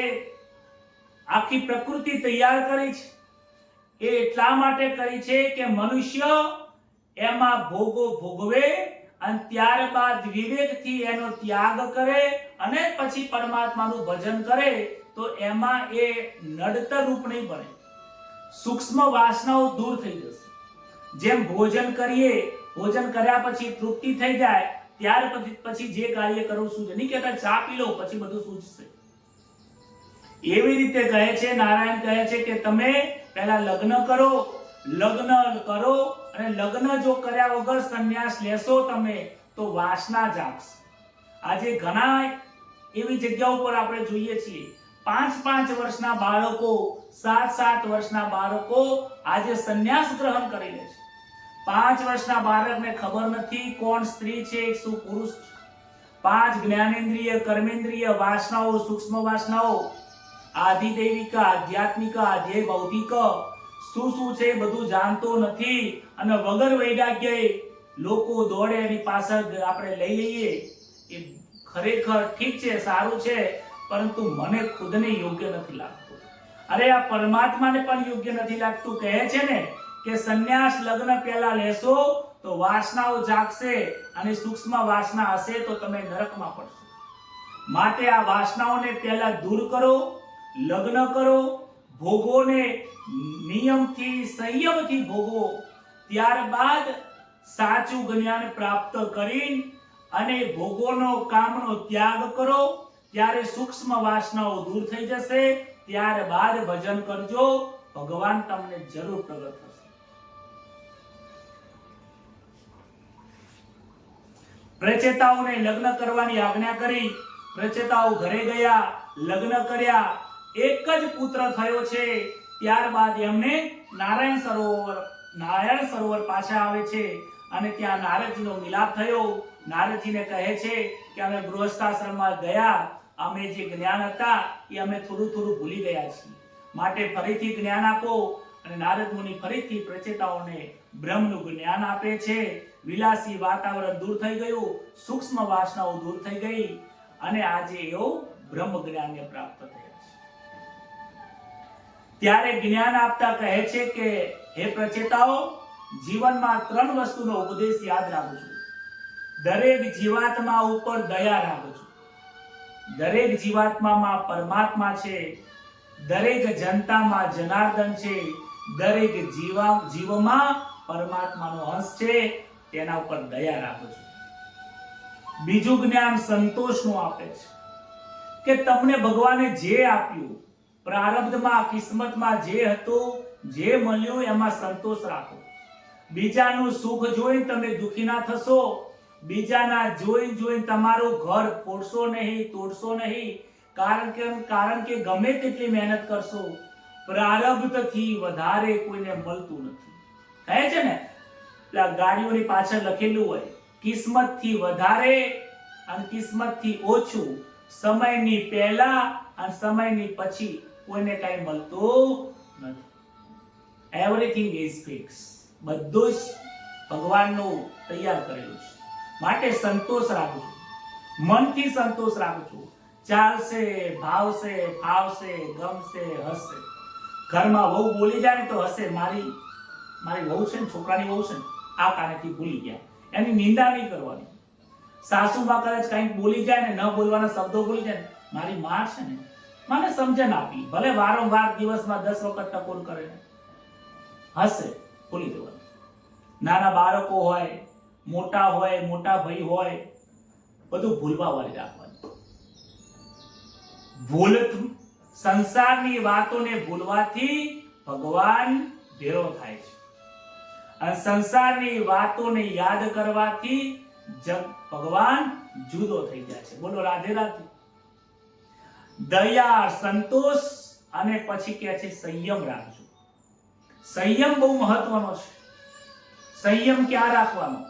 આખી પ્રકૃતિ તૈયાર કરી છે, એ એટલા માટે કરી છે કે મનુષ્ય એમાં ભોગો ભોગવે અને ત્યારબાદ વિવેકથી એનો ત્યાગ કરે અને પછી પરમાત્માનું ભજન કરે તો એમાં એ નડતર રૂપ નહીં બને, સૂક્ષ્મ વાસનાઓ દૂર થઈ જશે। જેમ ભોજન કરીએ, ભોજન કર્યા પછી તૃપ્તિ થઈ જાય ત્યાર પછી જે કાર્ય કરવું સૂઝે, નહીં કહેતા ચા પી લો પછી બધું સૂઝશે। એવી રીતે કહે છે, નારાયણ કહે છે કે તમે પહેલા લગ્ન કરો અને લગ્ન જો કર્યા વગર સંન્યાસ લેશો તમે તો વાસના જાગશે। આજે ઘણા એવી જગ્યાઓ પર આપણે જોઈએ છીએ 5-5 વર્ષના બાળકો, 7-7 વર્ષના બાળકો આજે સંન્યાસ ગ્રહણ કરી લે છે। 5 વર્ષના બાળકને ખબર નથી કોણ સ્ત્રી છે શું પુરુષ છે। 5 જ્ઞાનેન્દ્રિય, કર્મેન્દ્રિય વાસનાઓ, સૂક્ષ્મ વાસનાઓ, આધિદૈવિક, આધ્યાત્મિક, આધ્યેય ભૌતિક શું છે બધું જાણતો નથી અને વગર વૈરાગ્યએ લોકો દોડે એની પાછળ આપણે લઈ લઈએ। એ ખરેખર ઠીક છે, સારું છે, પરંતુ મને ખુદને યોગ્ય નથી લાગતું। અરે આ પરમાત્માને પણ યોગ્ય નથી લાગતું। કહે છે ને કે સંન્યાસ લગ્ન પહેલા લેશો તો વાસનાઓ જાગશે અને સૂક્ષ્મ વાસના હશે તો તમે નરકમાં પડશો। માટે આ વાસનાઓને પહેલા દૂર કરો, લગ્ન કરો, ભોગોને નિયમથી, સંયમથી ભોગવો, ત્યારબાદ સાચું જ્ઞાન પ્રાપ્ત કરી અને ભોગોનો કામનો ત્યાગ કરો, ત્યારે સૂક્ષ્મ વાસનાઓ દૂર થઈ જશે। ત્યારબાદ ભજન કરજો, ભગવાન તમને જરૂર પ્રગટ થશે। પ્રચેતાઓને લગ્ન કરવાની આજ્ઞા કરી, પ્રચેતાઓ ઘરે ગયા, લગ્ન કર્યા, એક જ પુત્ર થયો છે। ત્યારબાદ એમને નારાયણ સરોવર પાછા આવે છે અને ત્યાં નારદજીનો મિલાપ થયો। નારદજીને કહે છે કે અમે ગૃહસ્થાશ્રમમાં ગયા, અમે જે જ્ઞાન હતા એ અમે થોડું ભૂલી ગયા છીએ, માટે ફરીથી જ્ઞાન આપો। અને નારદ મુનિ ફરીથી પ્રચેતાઓને બ્રહ્મનું જ્ઞાન આપે છે। વિલાસી વાતાવરણ દૂર થઈ ગયું, સૂક્ષ્મ વાસનાઓ દૂર થઈ ગઈ અને આજે એઓ બ્રહ્મ જ્ઞાનને પ્રાપ્ત થયા છે। ત્યારે જ્ઞાન આપતા કહે છે કે હે પ્રચેતાઓ, જીવનમાં 3 વસ્તુનો ઉપદેશ યાદ રાખજો। દરેક જીવાત્મા ઉપર દયા રાખજો, દરેક જીવાત્મામાં પરમાત્મા છે, દરેક જનતામાં જનાર્દન છે, દરેક જીવમાં પરમાત્માનો અંશ છે, તેના ઉપર દયા રાખજો। બીજું જ્ઞાન સંતોષનું આપે છે કે તમને ભગવાને જે આપ્યું, પ્રારબ્ધમાં, કિસ્મતમાં જે હતું, જે મળ્યું એમાં સંતોષ રાખો। બીજાનું સુખ જોઈને તમે દુખી ના થશો, બીજાના જોઈને તમારું ઘર ફોડશો નહીં, તોડશો નહીં, કારણ કે ગમે તેટલી મહેનત કરશો પ્રારબ્ધથી વધારે કોઈને મળતું નથી। કહે છે ને ગાડીઓની પાછળ લખેલું હોય કિસ્મતથી વધારે અને કિસ્મતથી ઓછું, સમયની પહેલા અને સમયની પછી કોઈને કઈ મળતું નથી। એવરીથિંગ ઇઝ ફિક્સ, બધું જ ભગવાનનું તૈયાર કરેલું છે। માટે સંતોષ રાખજો, મનથી સંતોષ રાખજો। ચાલશે, ભાવશે, ફાવશે, ગમશે, હસશે। ઘરમાં વહુ બોલી જાય ને તો હસે, મારી વહુ છે ને, છોકરાની વહુ છે ને, આ કારણેથી ભૂલી ગયા, એની નિંદા નહીં કરવાની। સાસુમાં કદાચ કંઈક બોલી જાય ને, ન બોલવાના શબ્દો બોલી જાય ને, મારી માં છે ને, મને સમજણ આપી, ભલે વારંવાર દિવસમાં 10 વખત ટકોર કરે ને, હશે, ભૂલી દેવાનું। નાના બાળકો હોય, મોટા ભાઈ હોય, બધું ભૂલવા વાળી રાખવાની। સંસારની વાતોને ભૂલવાથી ભગવાન ભેરો થાય છે અને સંસારની વાતોને યાદ કરવાથી ભગવાન જુદો થઈ જાય છે। બોલો રાધે રાધે। દયા, સંતોષ અને પછી કહે છે સંયમ રાખજો। સંયમ બહુ મહત્વનો છે। સંયમ ક્યાં રાખવાનો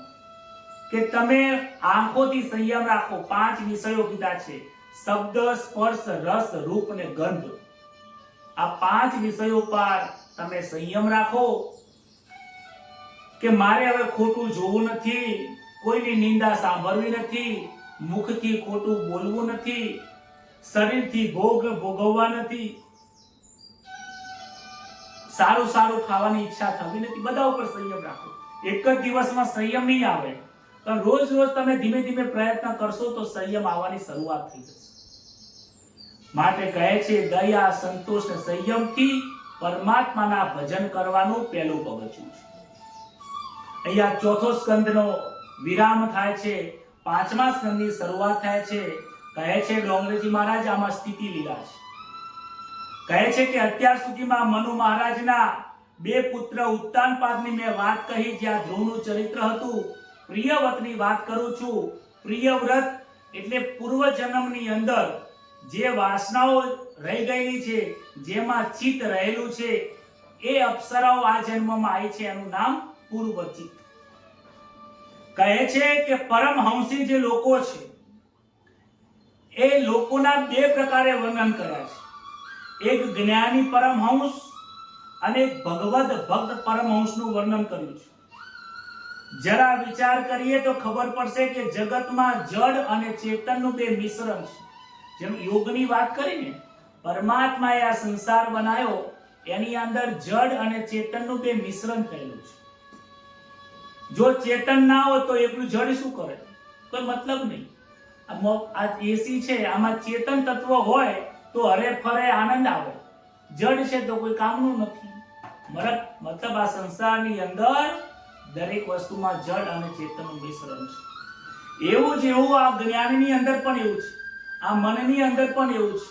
કે તમે આંખોથી સંયમ રાખો। 5 વિષયો કીધા છે, શબ્દ, સ્પર્શ, રસ, રૂપ ને ગંધ। આ 5 વિષયો પર તમે સંયમ રાખો કે મારે હવે ખોટું જોવું નથી, કોઈની નિંદા સાંભળવી નથી, મુખથી ખોટું બોલવું નથી, શરીરથી ભોગવવા નથી, સારું ખાવાની ઈચ્છા થવી નથી। બધા ઉપર સંયમ રાખો। એક જ દિવસમાં સંયમ નહીં આવે, પણ રોજ રોજ તમે ધીમે ધીમે પ્રયત્ન કરશો તો સંયમ આવવાની શરૂઆત થઈ જશે. માટે કહે છે દયા, સંતોષ અને સંયમથી પરમાત્માના ભજન કરવાનું પહેલું પગથિયું છે. અહીંયા ચોથો સ્કંદનો વિરામ થાય છે, પાંચમા સ્કંદની શરૂઆત થાય છે. કહે છે ડોંગરેજી મહારાજ આમાં સ્થિતિ લીલા છે. કહે છે કે અત્યાર સુધીમાં મનુ મહારાજના બે પુત્ર ઉત્તાનપાદની મેં વાત કહી, જ્યાં ધ્રુવનું ચરિત્ર હતું. પ્રિયવ્રતની વાત કરું છું. પ્રિયવ્રત એટલે પૂર્વ જન્મની અંદર જે વાસનાઓ રહી ગયેલી છે, જેમાં ચિત્ત રહેલું છે, એ અપ્સરાઓ આ જન્મમાં આવી છે, એનું નામ પૂર્વચિત્ત. કહે છે કે પરમહંસી જે લોકો છે એ લોકોના બે પ્રકારે વર્ણન કર્યા છે. એક જ્ઞાની પરમહંસ અને ભગવદ ભક્ત પરમહંસનું વર્ણન કર્યું છે. જરા વિચાર કરીએ તો ખબર પડશે કે જગતમાં જડ અને ચેતનનું બે મિશ્રણ છે. જેમ યોગની વાત કરીને પરમાત્માએ આ સંસાર બનાવ્યો, એની અંદર જડ અને ચેતનનું બે મિશ્રણ થયેલું છે. જો ચેતન ના હોય તો એકલું જડ શું કરે? કોઈ મતલબ નહીં. આ એસી છે, આમાં ચેતન તત્વ હોય તો હરે ફરે આનંદ આવે. જડ છે તો કોઈ કામનું નથી. મતલબ આ સંસારની અંદર દરેક વસ્તુમાં જડ અને ચેતનનું મિશ્રણ છે. એવું જ એવું આ જ્ઞાનની અંદર પણ એવું છે, આ મનની અંદર પણ એવું છે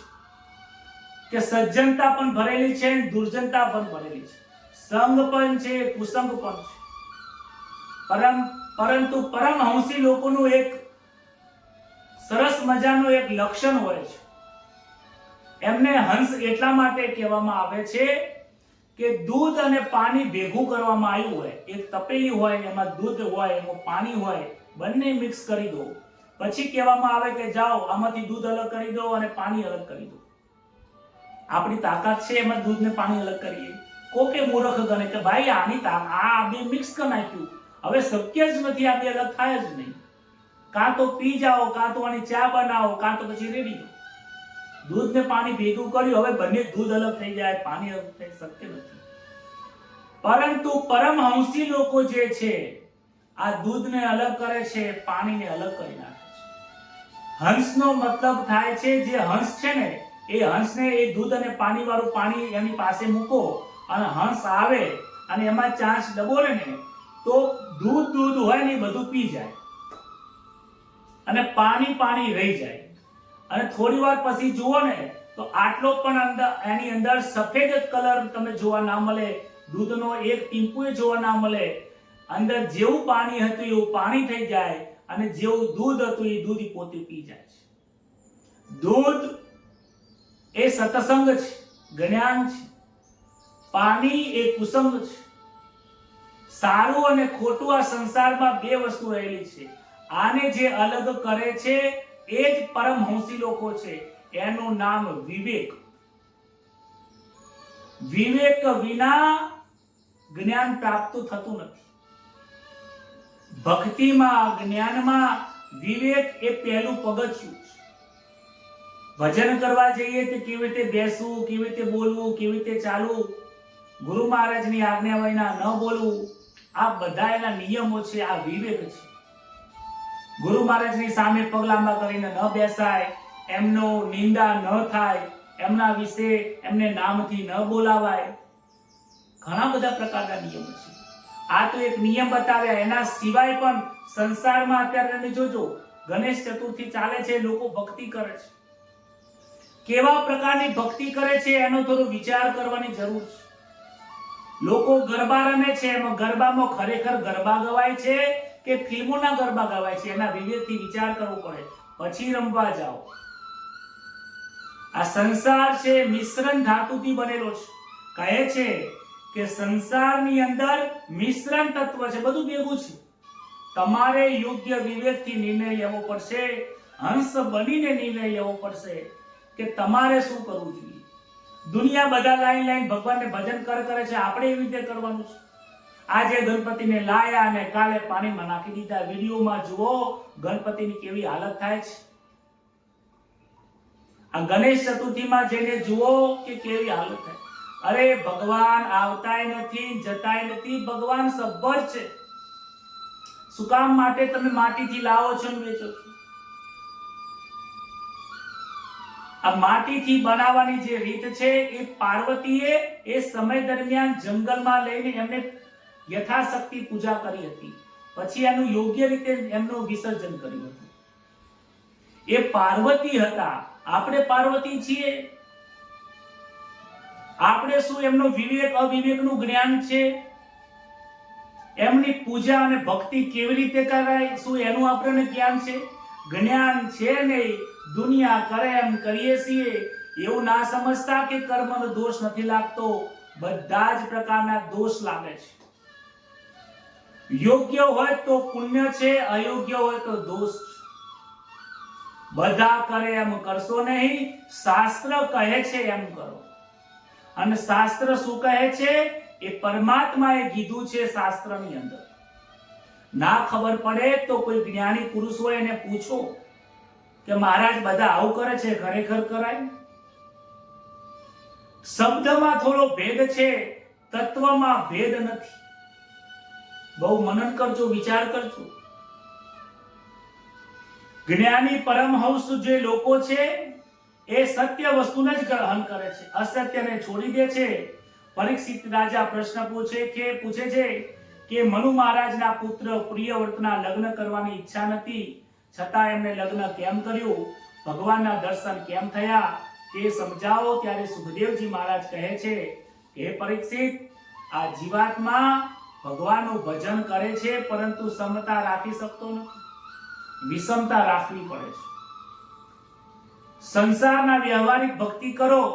કે સજ્જનતા પણ ભરેલી છે, દુર્જનતા પણ ભરેલી છે, સંગ પણ છે, કુસંગ પણ છે. પરંતુ પરમહંસી લોકોનું એક સરસ મજાનું એક લક્ષણ હોય છે. એમને હંસ એટલા માટે કહેવામાં આવે છે કે દૂધ અને પાણી ભેગું કરવામાં આવ્યું હોય, એક તપેલી હોય, એમાં દૂધ હોય, એમાં પાણી હોય, બંને મિક્સ કરી દો, પછી કહેવામાં આવે કે જાઓ આમાંથી દૂધ અલગ કરી દો અને પાણી અલગ કરી દો. આપણી તાકાત છે એમાં દૂધ ને પાણી અલગ કરીએ? કોકે મૂર્ખ ગણે કે ભાઈ આની આ બે મિક્સ કરી નાખ્યું, હવે શક્ય જ નથી, આ બે અલગ થાય જ નહીં. કાં તો પી જાઓ, કાં તો આની ચા બનાવો, કાં તો પછી રેડી દો. દૂધ ને પાણી ભેગું કર્યું, હવે બંને દૂધ અલગ થઈ જાય, પાણી અલગ થઈ શક્ય નથી. પરંતુ પરમહંસી લોકો જે છે આ દૂધને અલગ કરે છે, પાણીને અલગ કરી નાખે છે. હંસનો મતલબ થાય છે, જે હંસ છે ને એ હંસને એ દૂધ અને પાણી વાળું પાણી એની પાસે મૂકો અને હંસ આવે અને એમાં ચાંચ ડબોળે ને તો દૂધ હોય ને બધું પી જાય અને પાણી રહી જાય. અને થોડી વાર પછી જુઓ ને તો આટલો પણ એની અંદર સફેદ જ કલર તમે જોવા ના મળે, દૂધનો એક ટીમ્પુ જોવા ના મળે. અંદર જેવું પાણી હતું એવું પાણી થઈ જાય અને જેવું દૂધ હતું એ દૂધ પોતે પી જાય છે. દૂધ એ સત્સંગ છે, જ્ઞાન છે. પાણી એ કુસંગ છે. સારું અને ખોટું આ સંસારમાં બે વસ્તુ રહેલી છે. આને જે અલગ કરે છે એ જ પરમહંસી લોકો છે. એનું નામ વિવેક. વિવેક વિના જ્ઞાન પ્રાપ્ત થતું નથી. ભક્તિમાં, જ્ઞાનમાં વિવેક એ પહેલું પગથિયું છે. ભજન કરવા જઈએ તો કેવી રીતે બેસવું, કેવી રીતે બોલવું, કેવી રીતે ચાલવું, ગુરુ મહારાજની આજ્ઞા વિના ન બોલવું, આ બધા એના નિયમો છે. આ વિવેક છે. ગુરુ મહારાજની સામે પગ લાંબા કરીને ન બેસાય, એમનો નિંદા ન થાય, એમના વિશે એમને નામથી ન બોલાવાય. ઘણા બધા પ્રકારના નિયમો છે. આ તો એક નિયમ બતાવ્યા. એના સિવાય પણ સંસારમાં અત્યારે તમે જોજો, ગણેશ ચતુર્થી ચાલે છે, લોકો ભક્તિ કરે છે. કેવા પ્રકારની ભક્તિ કરે છે એનો થોડો વિચાર કરવાની જરૂર છે. લોકો ગરબા રમે છે, એમાં ગરબામાં ખરેખર ગરબા ગવાય છે કે ફિલ્મોના ગરબા ગવાય છે? એના વિવેકથી વિચાર કરવો પડે, પછી રમવા જાઓ. આ સંસાર છે મિશ્રણ ધાતુથી બનેલો છે. કહે છે કે સંસારની અંદર મિશ્રણ તત્વ છે, બધું ભેગું છે. તમારે યોગ્ય વિવેકથી નિર્ણય લેવો પડશે. હંસ બનીને નિર્ણય લેવો પડશે કે તમારે શું કરવું જોઈએ. દુનિયા બધા લાઈન ભગવાનને ભજન કરે છે, આપણે એવી રીતે કરવાનું છે. આજે ગણપતિને લાયા અને કાલે પાણીમાં નાખી દીધા. વિડીયોમાં જુઓ ગણપતિની કેવી હાલત થાય છે. આ ગણેશ ચતુર્થીમાં જઈને જુઓ કે કેવી હાલત થાય. અરે ભગવાન આવતાય નથી, જતાય નથી. ભગવાન સબ્બર છે. શું કામ માટે તમે માટીથી લાવો છો અને વેચો છો? આ માટીથી બનાવવાની જે રીત છે એ પાર્વતીએ એ સમય દરમિયાન જંગલમાં લઈને એમને યથાશક્તિ પૂજા કરી હતી, પછી એનું યોગ્ય રીતે એમનું વિસર્જન કર્યું હતું. એ પાર્વતી હતા, આપણે પાર્વતી છીએ. આપણે શું એમનો વિવેક અવિવેકનું જ્ઞાન છે? એમની પૂજા અને ભક્તિ કેવી રીતે કરાય શું એનું આપણને જ્ઞાન છે? જ્ઞાન છે નહીં, દુનિયા કરે એમ કરીએ છીએ. એવું ના સમજતા કે કર્મનો દોષ નથી લાગતો, બધા જ પ્રકારના દોષ લાગે છે. યોગ્ય હોય તો પુણ્ય છે, અયોગ્ય હોય તો દોષ છે. બધા કરે એમ કરશો નહીં, શાસ્ત્ર કહે છે એમ કરો. અને શાસ્ત્ર શું કહે છે એ પરમાત્માએ કીધું છે શાસ્ત્રની અંદર. ના ખબર પડે તો કોઈ જ્ઞાની પુરુષ હોય એને પૂછો કે મહારાજ બધા આવું કરે છે, ખરેખર કરાય? શબ્દમાં થોડો ભેદ છે, તત્વમાં ભેદ નથી. બહુ મનન કરજો, વિચાર કરજો. જ્ઞાની પરમહંસ જે લોકો છે એ સત્ય વસ્તુને જ ગ્રહણ કરે છે, અસત્યને છોડી દે છે. પરીક્ષિત રાજા પ્રશ્ન પૂછે છે કે મનુ મહારાજના પુત્ર પ્રિયવ્રતના લગ્ન કરવાની ઈચ્છા નથી, છતાં એમને લગ્ન કેમ કર્યું? ભગવાનના દર્શન કેમ થયા? તે સમજાવો. ત્યારે સુખદેવજી મહારાજ કહે છે કે હે પરીક્ષિત, આ જીવાત્મા ભગવાનનું ભજન કરે છે, પરંતુ સમતા રાખી શકતો નથી, વિષમતા રાખવી પડે છે. સંસારના વ્યવહારિક ભક્તિ કરો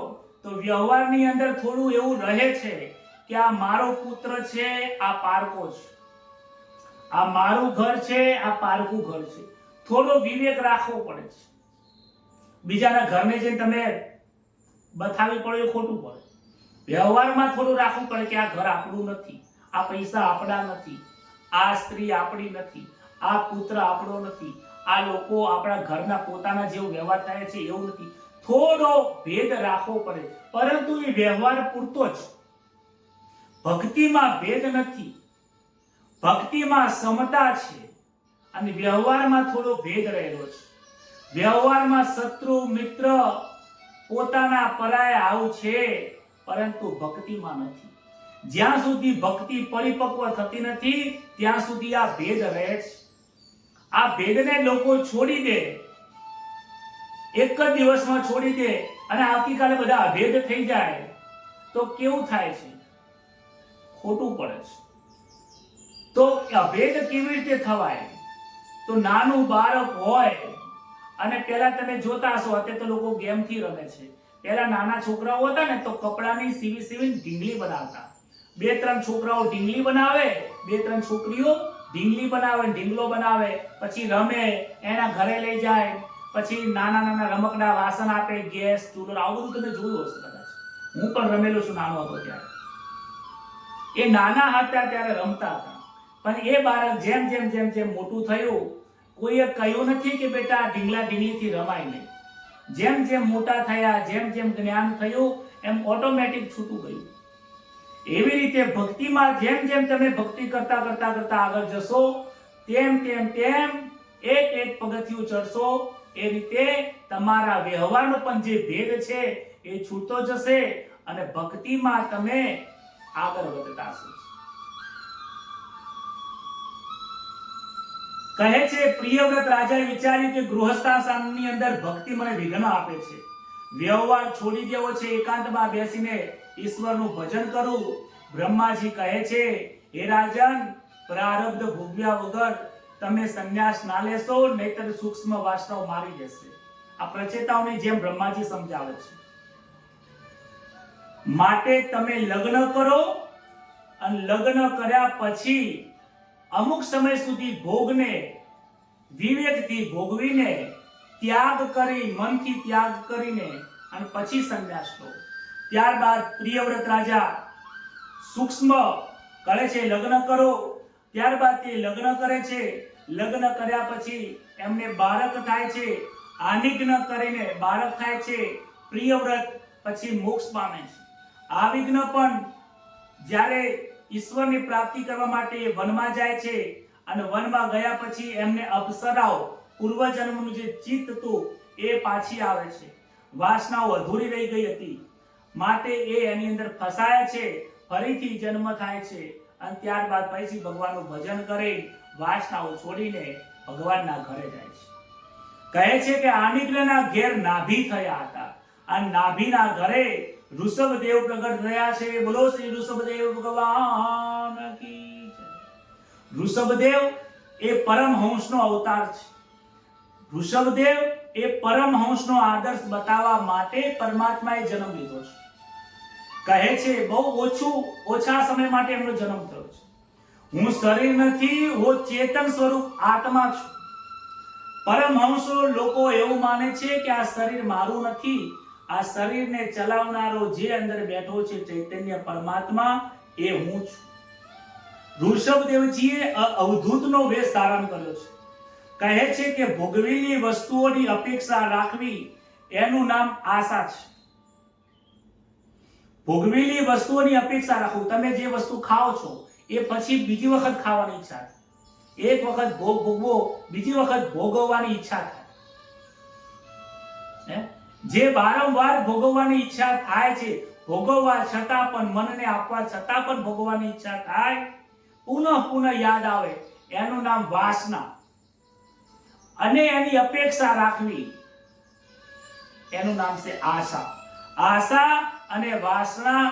તો વ્યવહારની અંદર થોડું એવું રહે છે કે આ મારો પુત્ર છે, આ પારકો છે, આ મારું ઘર છે, આ પારકું ઘર છે. થોડો વિવેક રાખવો પડે છે. બીજાના ઘરને જઈને તમે બતાવી પડે એ ખોટું પડે. વ્યવહારમાં થોડું રાખવું પડે કે આ ઘર આપણું નથી, આ પૈસા આપણા નથી, આ સ્ત્રી આપણી નથી, આ પુત્ર આપણો નથી, આ લોકો આપણા ઘરના પોતાના જેવો વ્યવહાર થાય છે એવું નથી. થોડો ભેદ રાખવો પડે, પરંતુ એ વ્યવહાર પૂરતો જ. ભક્તિમાં ભેદ નથી, ભક્તિમાં સમતા છે, અને વ્યવહારમાં થોડો ભેદ રહેલો છે. વ્યવહારમાં શત્રુ મિત્ર પોતાના પરાયા આવું છે, પરંતુ ભક્તિમાં નથી. જ્યાં સુધી ભક્તિ પરિપક્વ થતી નથી ત્યાં સુધી આ ભેદ રહે છે. આ ભેદને લોકો છોડી દે, એક જ દિવસમાં છોડી દે અને આવતીકાલે બધા અભેદ થઈ જાય તો કેવું થાય છે? ખોટું પડે છે. તો અભેદ કેવી રીતે થવાય? તો નાનું બાળક હોય અને પહેલા તમે જોતા હશો, અત્યારે તો લોકો ગેમથી રમે છે. પહેલા નાના છોકરાઓ હતા ને તો કપડાની સીવી ઢીંગલી બનાવતા. 2-3 છોકરાઓ ઢીંગલી બનાવે, 2-3 છોકરીઓ ઢીંગલી બનાવે, ઢીંગલો બનાવે, પછી રમે, એના ઘરે લઈ જાય, પછી નાના રમકડા વાસણ આપે, ગેસ ચૂલો, આવું બધું તમે જોયું હશે કદાચ. હું પણ રમેલો છું નાનો હતો ત્યારે. એ નાના હતા ત્યારે રમતા હતા, પણ એ બાળક જેમ જેમ મોટું થયું, કોઈએ કહ્યું નથી કે બેટા ઢીંગલીથી રમાય નહીં. જેમ મોટા થયા, જેમ જ્ઞાન થયું, એમ ઓટોમેટિક છૂટું ગયું. એવી રીતે ભક્તિમાં જેમ તમે ભક્તિ કરતા આગળ જશો, તેમ એક પગથિયું ચડશો. એ રીતે તમારા વ્યવહારનો પણ જે ભેદ છે એ છૂટતો જશે અને ભક્તિમાં તમે આગળ વધતા છો. કહે છે પ્રિયવ્રત રાજાએ વિચાર્યું કે ગૃહસ્થાશ્રમની અંદર ભક્તિ મને વિઘ્ન આપે છે. વ્યવહાર છોડી દેવો છે, એકાંતમાં બેસીને ઈશ્વરનું ભજન કરું. બ્રહ્માજી કહે છે હે રાજન, પ્રારબ્ધ ભોગવ્યા વગર તમે સંન્યાસ ના લેશો, નહીતર સૂક્ષ્મ વાસનાઓ મારી દેશે. આ પ્રચેતાઓની જેમ બ્રહ્માજી સમજાવે છે. માટે તમે લગ્ન કરો અને લગ્ન કર્યા પછી અમુક સમય સુધી ભોગને વિવેકથી ભોગવીને ત્યાગ કરી, મનથી ત્યાગ કરીને અને પછી સંન્યાસ લો. ત્યારબાદ પ્રિયવ્રત રાજા સૂક્ષ્મ કરે છે, લગ્ન કરો. ત્યારબાદ તે લગ્ન કરે છે. લગ્ન કર્યા પછી એમને બાળક થાય છે. આનિગ્ન કરીને બાળક થાય છે. પ્રિયવ્રત પછી મોક્ષ પામે છે. આ વિઘ્ન પણ જ્યારે ઈશ્વરની પ્રાપ્તિ કરવા માટે વનમાં જાય છે અને વનમાં ગયા પછી એમને અપ્સરાઓ પૂર્વજન્મનું જે ચિત્ત હતું એ પાછી આવે છે. વાસનાઓ અધૂરી રહી ગઈ હતી માટે એ એની અંદર ફસાયા છે. ફરીથી જન્મ થાય છે અને ત્યારબાદ પછી ભગવાનનું ભજન કરી વાસનાઓ છોડીને ભગવાનના ઘરે જાય છે. કહે છે કે આનિગ્રહના ઘેર નાભી થયા હતા. આ નાભીના ઘરે ઋષભદેવ પ્રગટ થયા છે. બોલો શ્રી ઋષભદેવ ભગવાન કી જય. ઋષભદેવ એ પરમહંસનો અવતાર છે. ઋષભદેવ એ પરમહંસનો આદર્શ બતાવવા માટે પરમાત્માએ જન્મ લીધો છે. કહે છે બહુ ઓછા સમય માટે એમનો જન્મ થયો છે. હું શરીર નથી, હું ચેતન સ્વરૂપ આત્મા છું. પરમહંસો લોકો એવું માને છે કે આ શરીર મારું નથી, આ શરીરને ચલાવનારો જે અંદર બેઠો છે ચૈતન્ય પરમાત્મા એ હું છું. ઋષભદેવજીએ અવધૂતનો વેશ ધારણ કર્યો છે. કહે છે કે ભોગવેલી વસ્તુઓની અપેક્ષા રાખવી એનું નામ આશા છે. ભોગવેલી વસ્તુઓની અપેક્ષા રાખવું, તમે જે વસ્તુ ખાઓ છો એ પછી બીજી વખત ખાવાની ઈચ્છા થાય. એક વખત ભોગ ભોગવો, બીજી વખત ભોગવવાની ઈચ્છા થાય. જે વારંવાર ભોગવવાની ઈચ્છા થાય છે, ભોગવવા છતાં પણ મનને આપવા છતાં પણ ભોગવવાની ઈચ્છા થાય, પુનઃ યાદ આવે, એનું નામ વાસના. અને એની અપેક્ષા રાખવી એનું નામ છે આશા. આશા અને વાસના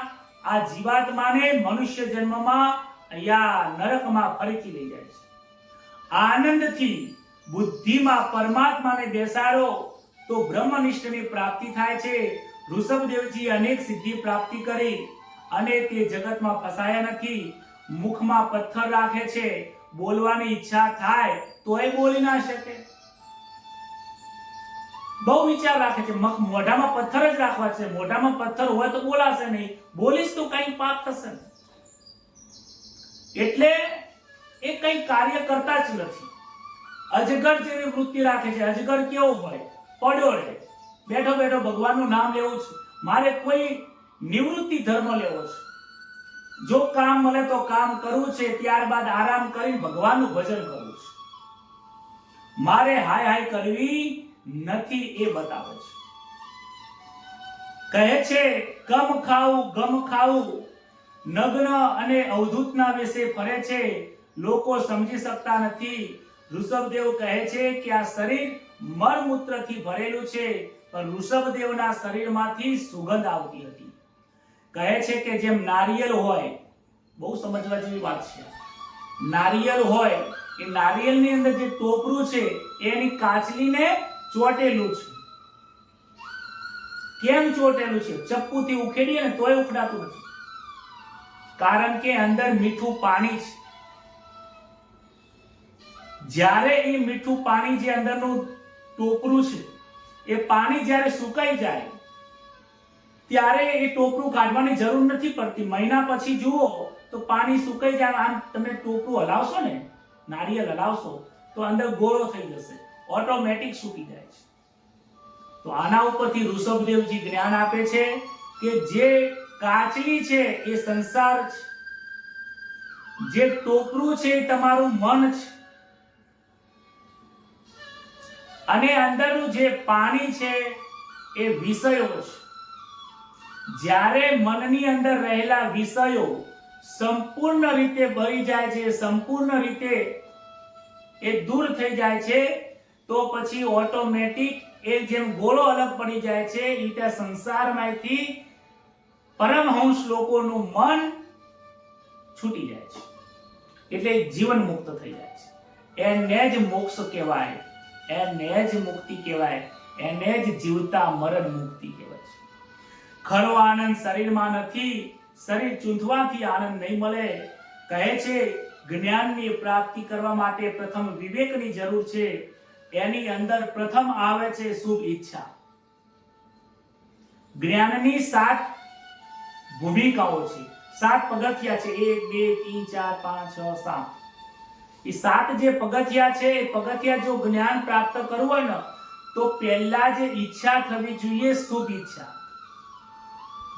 આ જીવાત્માને મનુષ્ય જન્મમાં અહીંયા નરકમાં ફરીથી લઈ જાય છે. આનંદથી બુદ્ધિમાં પરમાત્માને બેસાડો તો બ્રહ્મનિષ્ઠની પ્રાપ્તિ થાય છે. ઋષભદેવજી અનેક સિદ્ધિ પ્રાપ્તિ કરી અને તે જગતમાં ફસાયા નથી. મુખમાં પથ્થર રાખે છે, બોલવાની ઈચ્છા થાય તોય બોલી ના શકે. બહુ વિચાર રાખે છે, મોઢામાં પથ્થર જ રાખવા છે. મોઢામાં પથ્થર હોય તો બોલાશે નહીં, બોલીશ તો કઈ પાપ થશે નહીં. એટલે એ કઈ કાર્ય કરતા જ નથી. અજગર જેવી વૃત્તિ રાખે છે. અજગર કેવો હોય? પડ્યો રહે, બેઠો બેઠો ભગવાનનું નામ લેવું છે, મારે કોઈ નિવૃત્તિ ધર્મ લેવો છે. જો કામ મળે તો કામ કરવું છે, ત્યારબાદ આરામ કરીને ભગવાનનું ભજન કરવું છે. મારે હાય હાય કરવી નથી એ બતાવે છે. કહે છે ગમ ખાવું નગ્ન અને અવધૂતના વિશે ફરે છે. લોકો સમજી શકતા નથી. ઋષભદેવ કહે છે કે આ શરીર મળમૂત્રથી ભરેલું છે, પણ ઋષભદેવના શરીરમાંથી સુગંધ આવતી હતી. કહે છે કે જેમ નારિયેળ હોય, બહુ સમજવા જેવી વાત છે. નારિયેળ હોય, એ નારિયેળની અંદર જે ટોપરું છે એની કાચલીને ચોટેલું છે. કેમ ચોટેલું છે? ચપ્પુથી ઉખેડીએ ને તોય ઉખડાતું નથી, કારણ કે અંદર મીઠું પાણી છે. જ્યારે એ મીઠું પાણી જે અંદરનું ટોપરું છે એ પાણી જ્યારે સુકાઈ જાય ત્યારે એ ટોપરું કાઢવાની જરૂર નથી પડતી. મહિના પછી જુઓ તો પાણી સુકાઈ જાય. આમ તમે ટોપરું હલાવશો ને, નારિયેળ હલાવશો તો અંદર ગોળો થઈ જશે, ઓટોમેટિક સૂકી જાય છે. તો આના ઉપરથી ઋષભદેવજી જ્ઞાન આપે છે કે જે કાચલી છે એ સંસાર છે, જે ટોપરું છે એ તમારું મન છે, અને અંદરનું જે પાણી છે એ વિષયો છે. જ્યારે મનની અંદર રહેલા વિષયો સંપૂર્ણ રીતે ભરી જાય છે, સંપૂર્ણ રીતે એ દૂર થઈ જાય છે, તો પછી ઓટોમેટિક એ જેમ ગોળો અલગ પડી જાય છે એ રીતે સંસારમાંથી પરમહંસ લોકોનું મન છૂટી જાય છે, એટલે જીવન મુક્ત થઈ જાય છે. એને જ મોક્ષ કહેવાય, એને જ મુક્તિ કહેવાય, એને જ જીવતા મરણ મુક્તિ કહેવાય છે. ખરો આનંદ શરીરમાં નથી. શરીર ચૂંધવાથી આનંદ નહીં મળે. કહે છે જ્ઞાનની પ્રાપ્તિ કરવા માટે પ્રથમ વિવેકની જરૂર છે. એની અંદર પ્રથમ આવે છે શુભ ઈચ્છા. જ્ઞાનની 7 ભૂમિકાઓ છે, 7 પગથિયા છે. 1 2 3 4 5 6 7. એ 7 જે પગથિયા છે એ પગથિયા જો જ્ઞાન પ્રાપ્ત કરવું હોય ને તો પહેલા જે ઈચ્છા થવી જોઈએ શુભ ઈચ્છા.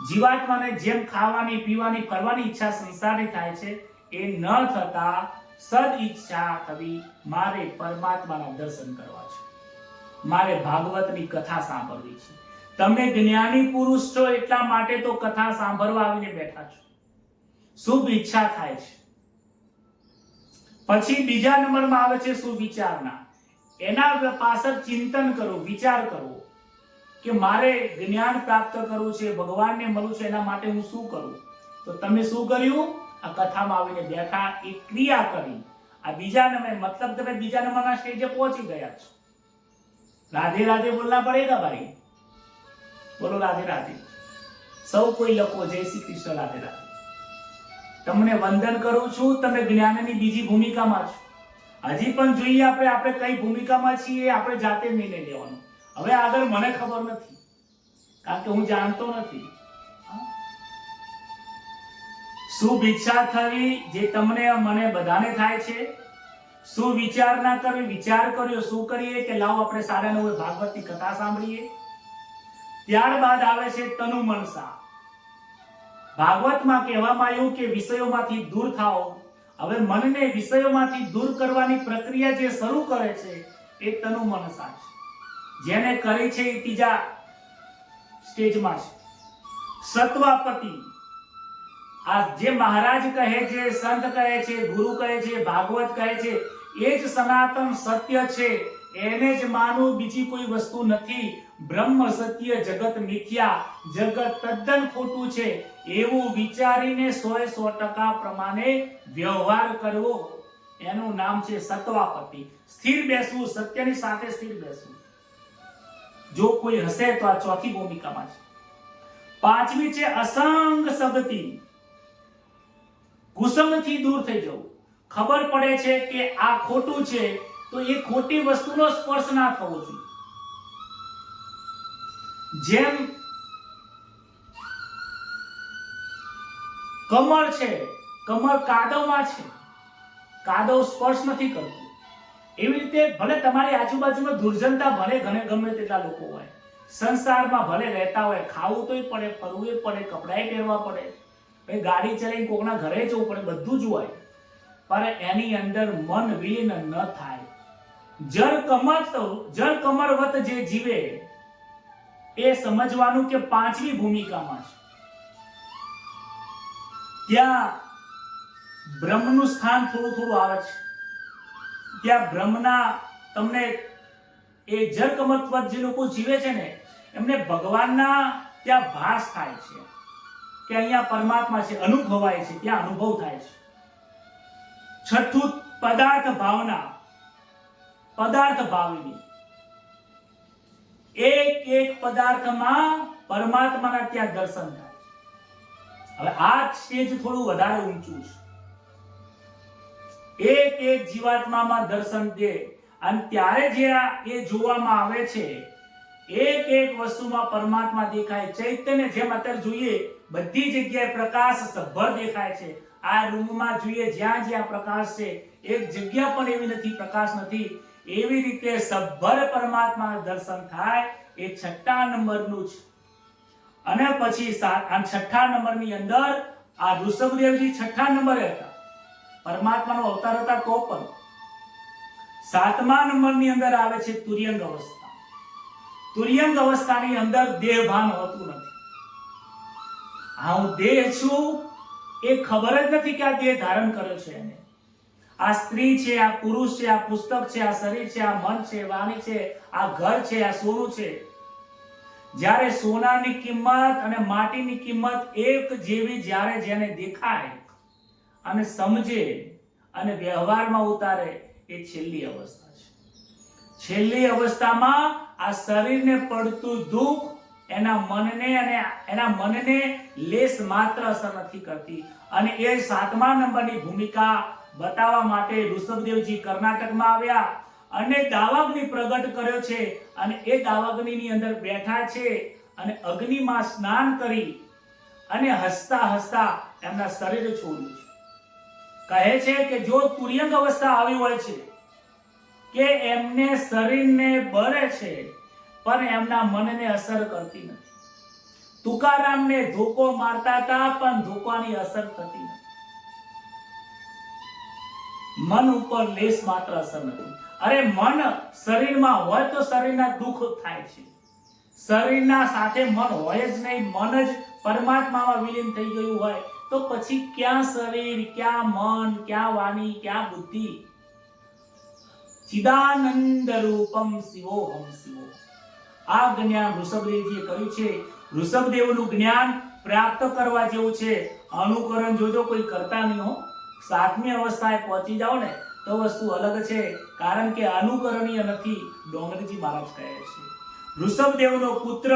જીવાત્માને જેમ ખાવાની, પીવાની, ફરવાની ઈચ્છા સંસારની થાય છે, એ ન થતા સદ ઈચ્છા થવી, મારે પરમાત્માના દર્શન કરવા છે, મારે ભાગવતની કથા સાંભળવી છે. તમે જ્ઞાની પુરુષ છો એટલા માટે તો કથા સાંભળવા આવીને બેઠા છો. શુભ ઈચ્છા થાય છે. પછી બીજા નંબરમાં આવે છે સુવિચારણા. એના પાછળ ચિંતન કરો, વિચાર કરો કે મારે જ્ઞાન પ્રાપ્ત કરવું છે, ભગવાનને મળવું છે, એના માટે હું શું કરું? તો તમે શું કર્યું? આ કથામાં આવીને બેઠા, એક ક્રિયા કરી. આ બીજા નંબર, મતલબ તમે બીજા નંબરના સ્ટેજે પહોંચી ગયા છો. રાધે રાધે બોલના પડેગા ભાઈ. બોલો રાધે રાધે. સૌ કોઈ લખો જય શ્રી કૃષ્ણ, રાધે રાધે. તમને વંદન કરું છું. તમે જ્ઞાનની બીજી ભૂમિકામાં છો. હજી પણ જોઈએ આપણે કઈ ભૂમિકામાં છીએ, આપણે જાતે નિર્ણય લેવાનો. હવે આગળ મને ખબર નથી, કારણ કે હું જાણતો નથી. શુભ ઈચ્છા થવી, જે તમને મને બધાને થાય છે. શું વિચાર ના કરવી, વિચાર કર્યો, શું કરીએ કે લાવો આપણે 9:30 ભાગવતની કથા સાંભળીએ. ત્યારબાદ આવે છે તનુ મનસા. ભાગવતમાં કહેવામાં આવ્યું કે વિષયોમાંથી દૂર થાઓ. હવે મનને વિષયોમાંથી દૂર કરવાની પ્રક્રિયા જે શરૂ કરે છે એ તનુ મનસા છે. જેને કરી છે એ ત્રીજા સ્ટેજમાં છે. સત્વાપતિ. આ જે મહારાજ કહે છે, સંત કહે છે, ગુરુ કહે છે, ભાગવત કહે છે, એ જ સનાતન સત્ય છે. એને જ માનવું, બીજી કોઈ વસ્તુ નથી. બ્રહ્મ સત્ય, જગત મિથ્યા, જગત તદ્દન ખોટું છે, એવું વિચારીને 100% પ્રમાણે વ્યવહાર કરવો, એનું નામ છે સત્વાપતિ. સ્થિર બેસવું, સત્યની સાથે સ્થિર બેસવું. જો કોઈ હશે તો આ ચોથી ભૂમિકામાં છે. પાંચમી છે અસંગ સગતિ. કુસંગથી દૂર થઈ જવું. ખબર પડે છે કે આ ખોટું છે તો એ ખોટી વસ્તુનો સ્પર્શ ના થવો જોઈએ. જેમ કમળ છે, કમળ કાદવમાં છે, કાદવ સ્પર્શ નથી કરતું. એવી રીતે ભલે તમારી આજુબાજુમાં દુર્જનતા ભલે ગમે તેટલા લોકો હોય, સંસારમાં ભલે રહેતા હોય, ખાવું તોય પડે, ફરવું પડે, કપડાય પહેરવા પડે, ગાડી ચલાવીને કોકના ઘરે જવું પડે, બધું જ હોય, પણ એની અંદર મન વિલીન ન થાય. જળ કમરવત જે જીવે એ સમજવાનું કે પાંચમી ભૂમિકામાં છે. ત્યાં બ્રહ્મનું સ્થાન થોડું આવે છે. ત્યાં બ્રહ્મના તમને એ જળ કમરવત જે લોકો જીવે છે ને, એમને ભગવાનના ત્યાં ભાસ થાય છે કે અહીંયા પરમાત્મા છે, અનુભવાય છે, ત્યાં અનુભવ થાય છે. છઠ્ઠું પદાર્થ ભાવના. પદાર્થ ભાવની. એક પદાર્થમાં પરમાત્માના ત્યાં દર્શન થાય. હવે આ સ્ટેજ થોડું વધારે ઊંચું છે. એક જીવાત્મામાં દર્શન દે અને ત્યારે જે એ જોવામાં આવે છે, એક વસ્તુમાં પરમાત્મા દેખાય. ચૈતન્ય જેમ અત્યારે જોઈએ બધી જગ્યાએ પ્રકાશ સભર દેખાય છે. આ રૂમમાં જોઈએ જ્યાં પ્રકાશ છે, એક જગ્યા પણ એવી નથી પ્રકાશ નથી. એવી રીતે સભર પરમાત્માના દર્શન થાય. એ છઠ્ઠા નંબરનું છે. અને પછી છઠ્ઠા નંબરની અંદર આ ઋષભદેવજી છઠ્ઠા નંબરે હતા, પરમાત્માનો અવતાર હતા તો પણ. સાતમા નંબરની અંદર આવે છે તુર્યંગ અવસ્થા. તુર્યંગ અવસ્થાની અંદર દેહભાન હોતું નથી. હું દેહ છું એ ખબર જ નથી કે આ દેહ ધારણ કર્યો છે એને. આ સ્ત્રી છે, આ પુરુષ છે, આ પુસ્તક છે, આ શરીર છે, આ મન છે, વાણી છે, આ ઘર છે, આ સોનું છે. જ્યારે સોનાની કિંમત અને માટીની કિંમત એક જેવી જ્યારે જેને દેખાય અને સમજે અને વ્યવહારમાં ઉતારે, એ છેલ્લી અવસ્થા છે. છેલ્લી અવસ્થામાં આ શરીરને પડતું દુઃખ એના મનને લેશ માત્ર અસર નથી કરતી. અને એ સાતમા નંબરની ભૂમિકા બતાવવા માટે ઋષભદેવજી કર્ણાટકમાં આવ્યા અને દાવાગ્નિ પ્રગટ કર્યો છે. અને એ દાવાગ્નિની અંદર બેઠા છે અને અગ્નિમાં સ્નાન કરી અને હસતા હસતા એમના શરીર છોડ્યું છે. કહે છે કે જો તુર્યંગ અવસ્થા આવી હોય છે કે એમને શરીરને બળે છે પણ એમના મનને અસર કરતી નથી. તુકારામને ધોકો મારતા હતા પણ ધોકાની અસર થતી નથી. મન ઉપર લેશ માત્ર અસર નથી. અરે મન શરીરમાં હોય તો શરીરના દુઃખ થાય છે. શરીરના સાથે મન હોય જ નહીં, મન જ પરમાત્મામાં વિલીન થઈ ગયું હોય તો પછી ક્યાં શરીર, ક્યાં મન, ક્યાં વાણી, ક્યાં બુદ્ધિ? ચિદાનંદ રૂપમ શિવોહમ શિવો. આ જ્ઞાન ઋષભદેવજીએ કર્યું છે. ઋષભદેવનું જ્ઞાન પ્રાપ્ત કરવા જેવું છે. અનુકરણ જોજો, કોઈ કરતા નહીં હો. 7મી અવસ્થાએ પહોંચી જાઓ ને તો વસ્તુ અલગ છે, કારણ કે અનુકરણીય નથી. ડોંગરજી મહારાજ કહે છે ઋષભદેવનો પુત્ર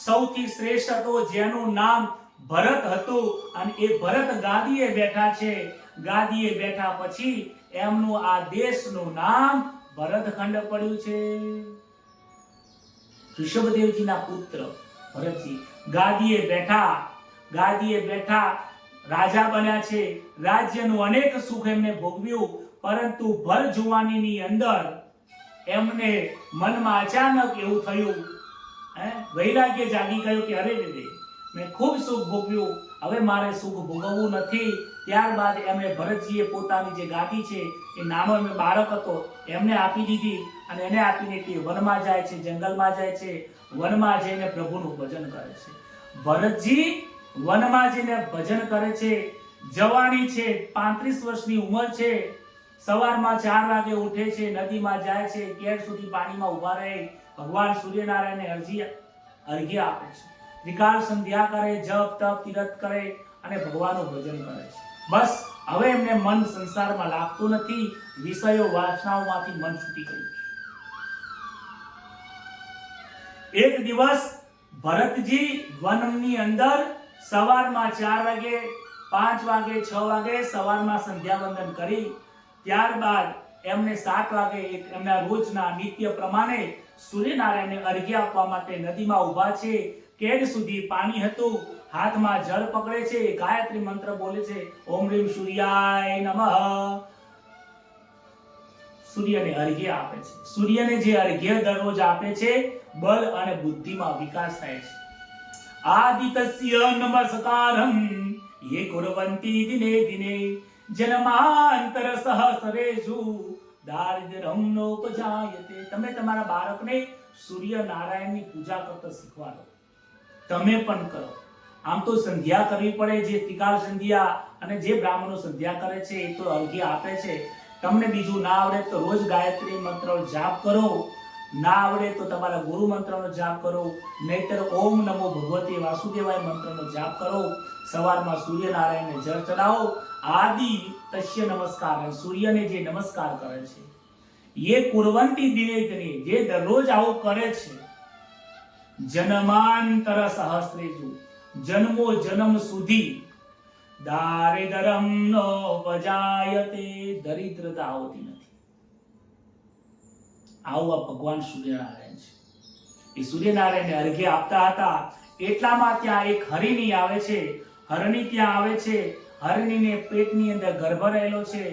સૌથી શ્રેષ્ઠ હતો, જેનું નામ ભરત હતું, અને એ ભરત ગાદીએ બેઠા છે. ગાદીએ બેઠા પછી એમનું આ દેશનું નામ ભરતખંડ પડ્યું છે. ઋષભદેવજીના પુત્ર ભરતજી ગાદીએ બેઠા રાજા બન્યા છે. રાજ્યનું અનેક સુખ એમને ભોગવ્યું, પરંતુ ભર જુવાનીની અંદર એમને મનમાં અચાનક એવું થયું, વૈરાગ્ય જાગી ગયું કે અરે રે, મેં ખૂબ સુખ ભોગવ્યું, હવે મારે સુખ ભોગવવું નથી. ત્યારબાદ એમણે ભરતજીએ પોતાની જે ગાદી છે એ નાનો એમનો બાળક હતો એમને આપી દીધી, અને એને આપીને તે વનમાં જાય છે, જંગલમાં જાય છે. વનમાં જઈને પ્રભુનું ભજન કરે છે. ભરતજી વનમાં જઈને ભજન કરે છે. જવાની છે, 35 વર્ષની ઉંમર છે. સવારમાં 4 વાગે ઉઠે છે, નદીમાં જાય છે, કેડ સુધી પાણીમાં ઉભા રહે, ભગવાન સૂર્યનારાયણને અર્ઘ્ય આપે છે. ત્રિકાળ સંધ્યા કરે, જપ તપ તીરથ કરે અને ભગવાનનું ભજન કરે છે. બસ હવે એમને મન સંસારમાં લાગતું નથી. વિષયો વાસનાઓમાંથી મન છૂટી ગયું છે. એક દિવસ ભરતજી વનની અંદર સવારમાં 4 વાગે, 5 વાગે, 6 વાગે સવારમાં સંધ્યા વંદન કરી, ત્યારબાદ એમને 7 વાગે એમના રોજના નિત્ય પ્રમાણે સૂર્યનારાયણને અર્ઘ્ય આપવા માટે નદીમાં ઊભા છે. કેડ સુધી પાણી હતું, હાથમાં જળ પકડે છે, ગાયત્રી મંત્ર બોલે છે, ઓમ રીમ સૂર્યાય નમઃ. સૂર્યને અર્ઘ્ય આપે છે. સૂર્યને જે અર્ઘ્ય દરરોજ આપે છે, બળ અને બુદ્ધિમાં વિકાસ થાય છે. આદિતસ્ય નમસ્કારં યે કુર્વન્તિ દિને દિને જન્માંતર સહસ્રેષુ દારિદ્ર્યમ નોપજાયતે. તમે તમારા બાળકને સૂર્ય નારાયણની પૂજા કરતા શીખવાડો. તમે પણ કરો. આમ તો સંધ્યા કરવી પડે, જે ત્રિકાળ સંધ્યા અને જે બ્રાહ્મણો સંધ્યા કરે છે એ તો અર્ઘ્ય આપે છે. તમને બીજું ના આવડે તો રોજ ગાયત્રી મંત્ર જાપ કરો, ના આવડે તો તમારા ગુરુ મંત્રનો જાપ કરો, નહીતર ઓમ નમો ભગવતે વાસુદેવાય મંત્રનો જાપ કરો. સવારમાં સૂર્યનારાયણને જળ ચડાવો. આદિ તસ્ય નમસ્કાર, સૂર્યને જે નમસ્કાર કરે છે, યે કુર્વન્તિ દિને દિને, જે દરરોજ આવું કરે છે, જન્માંતર સહસ્રેષુ, જન્મો જન્મ સુધી દારિદ્રમ નોપજાયતે, દરિદ્રતા આવતી નથી. આવું આ ભગવાન સૂર્યનારાયણ છે. એ સૂર્યનારાયણને અર્ઘ્ય આપતા હતા. એટલામાં ત્યાં એક હરિણી આવે છે. હરણી ત્યાં આવે છે. હરણીને પેટની અંદર ગર્ભ રહેલો છે,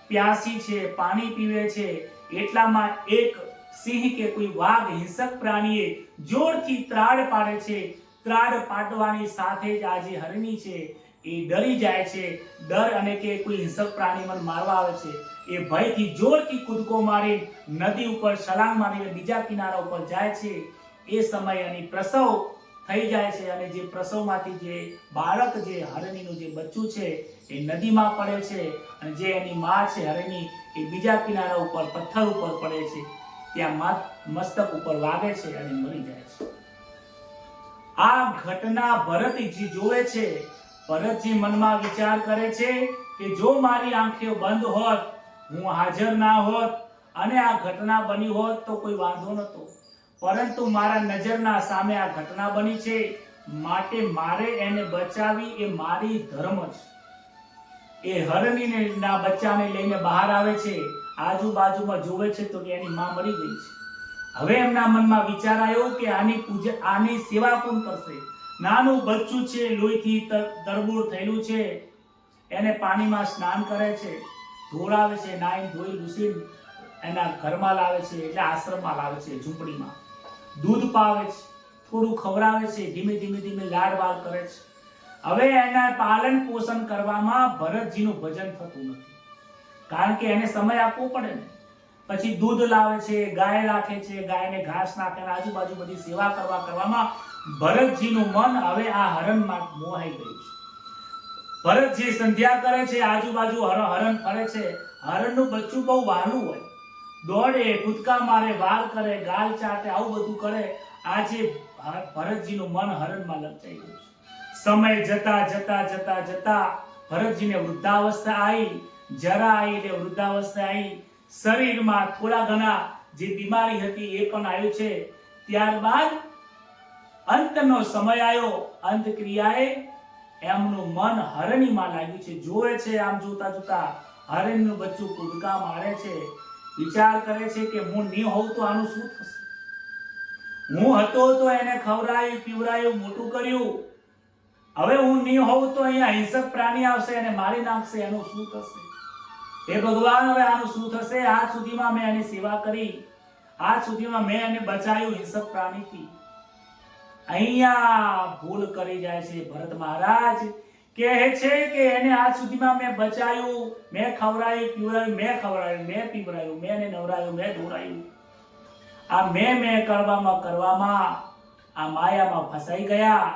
પ્યાસી છે, પાણી પીવે છે. એટલામાં એક સિંહ કે કોઈ વાઘ હિંસક પ્રાણીએ જોરથી ત્રાડ પાડે છે. ત્રાડ પાડવાની સાથે જ આ જે હરણી છે એ ડરી જાય છે. ડર અને કે કોઈ હિંસક પ્રાણી મને મારવા આવે છે, એ ભયથી જોરથી કૂદકો મારી નદી ઉપર છલાંગ મારીને બીજા કિનારા ઉપર જાય છે. એ સમયે એની પ્રસવ થઈ જાય છે, અને જે પ્રસવમાંથી જે બાળક, જે હરણીનું જે બચ્ચું છે એ નદીમાં પડે છે, અને જે એની માં છે હરણી એ બીજા કિનારા ઉપર પથ્થર ઉપર પડે છે. ત્યાં મસ્તક ઉપર વાગે છે અને મરી જાય છે. આ ઘટના ભરતજી જોવે છે. ભરતજી મનમાં વિચાર કરે છે કે જો મારી આંખો બંધ હોત, હું હાજર ના હોત અને આ ઘટના બની હોત તો કોઈ વાંધો નતો, પરંતુ મારા નજરના સામે આ ઘટના બની છે, માટે મારે એને બચાવી એ મારી ધર્મ છે. એ હરણીને ના બચ્ચાને લઈને બહાર આવે છે. આજુબાજુમાં જોવે છે તો એની માં મરી ગઈ છે. હવે એમના મનમાં વિચાર આવ્યો કે આની સેવા કોણ કરશે? નાનું બચ્ચું છે, લોહીથી તરબૂળ થયેલું છે, એને પાણીમાં સ્નાન કરે છે, ધોળાવે છે, નાઈ ધોઈ લૂસીને એના ઘરમાં લાવે છે, એટલે આશ્રમમાં લાવે છે, ઝૂંપડીમાં દૂધ પાવે છે, થોડું ખવડાવે છે, ધીમે ધીમે લાડ બાળ કરે છે. હવે એના પાલન પોષણ કરવામાં ભરતજીનું ભજન થતું નથી, કારણ કે એને સમય આપવો પડે ને. પછી દૂધ લાવે છે, ગાય રાખે છે, ગાયને ઘાસ નાખે, આજુબાજુ બધી સેવા કરવામાં ભરતજીનું મન હવે આ હરણમાં મોહાઈ ગયું છે. ભરતજી સંધ્યા કરે છે, આજુબાજુ હરણ ફરે છે. હરણનું બચ્ચું બહુ વહાલું હોય, દોડે, કૂદકા મારે, વાલ કરે, ગાલ ચાટે, આવું બધું કરે. આજે ભરતજીનું મન હરણમાં લપચાઈ ગયું છે. સમય જતા જતા જતા જતા ભરતજીને વૃદ્ધાવસ્થા આવી, જરા આવી એટલે વૃદ્ધાવસ્થા આવી. શરીરમાં થોડા ઘણા જે બીમારી હતી એ પણ આવ્યું છે. ત્યારબાદ અંતનો સમય આવ્યો, અંતક્રિયાએ એમનું મન હરણીમાં લાગ્યું છે. જોવે છે, આમ જોતા જોતા હરણનું બચ્ચું કૂદકા મારે છે. વિચાર કરે છે કે હું નહીં હોઉં તો આનું શું થશે? હું હતો તો એને ખવડાવ્યું, પીવડાવ્યું, મોટું કર્યું. હવે હું નહીં હોઉં તો અહીંયા હિંસક પ્રાણી આવશે અને મારી નાખશે, એનું શું થશે? હે ભગવાન, હવે આનું શું થશે? આજ સુધીમાં મેં એની સેવા કરી, આજ સુધીમાં મેં એને બચાવ્યું હિંસક પ્રાણીથી. અહીંયા ભૂલ કરી જાય છે ભરત મહારાજ. કહે છે કે એને આજ સુધીમાં મેં બચાવ્યું, મેં ખવડાવ્યું, પીવડાવ્યું, મેં ખવડાવ્યું, મેં પીવડાવ્યું, મેં એને નવરાવ્યું, મેં દોરાયું. આ મેં કરવામાં આ માયામાં ફસાઈ ગયા.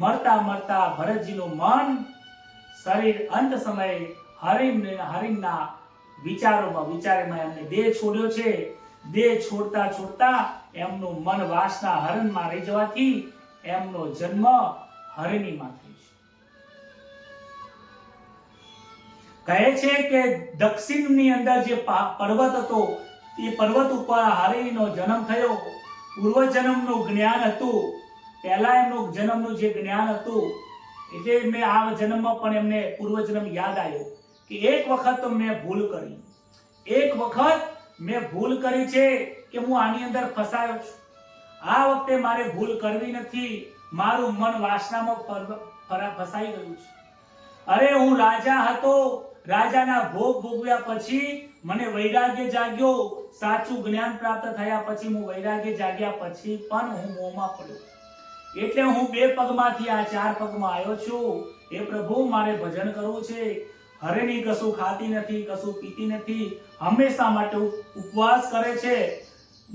મરતા મરતા ભરતજીનું મન, શરીર અંત સમયે હરિણના વિચારમાં એમને દેહ છોડ્યો છે. દેહ છોડતા છોડતા એમનું મન વાસના હરણમાં રહી જવાથી એમનો જન્મ હરિણીમાં થયો છે. કહે છે કે દક્ષિણની અંદર જે પર્વત હતો એ પર્વત ઉપર હરિણીનો જન્મ થયો. પૂર્વજન્મનું જ્ઞાન હતું, પહેલા એમનું જન્મનું જે જ્ઞાન હતું એટલે મેં આ જન્મમાં પણ એમને પૂર્વજન્મ યાદ આવ્યો કે એક વખત તો મેં ભૂલ કરી, એક વખત મેં ભૂલ કરી છે કે હું આની અંદર ફસાયો છું. આ વખતે મારે ભૂલ કરવી નથી. મારું મન વાસનામાં ફસાઈ ગયું છે. અરે હું રાજા હતો, રાજાના ભોગ ભોગવ્યા પછી મને વૈરાગ્ય જાગ્યો. સાચું જ્ઞાન પ્રાપ્ત થયા પછી હું વૈરાગ્ય જાગ્યા પછી પણ હું મોહમાં પડ્યો. એટલે હું 2 પગમાંથી આ 4 પગમાં આવ્યો છું. એ પ્રભુ, મારે ભજન કરવું છે. હરિણી કશું ખાતી નથી, કશું પીતી નથી, હંમેશા માટે ઉપવાસ કરે છે,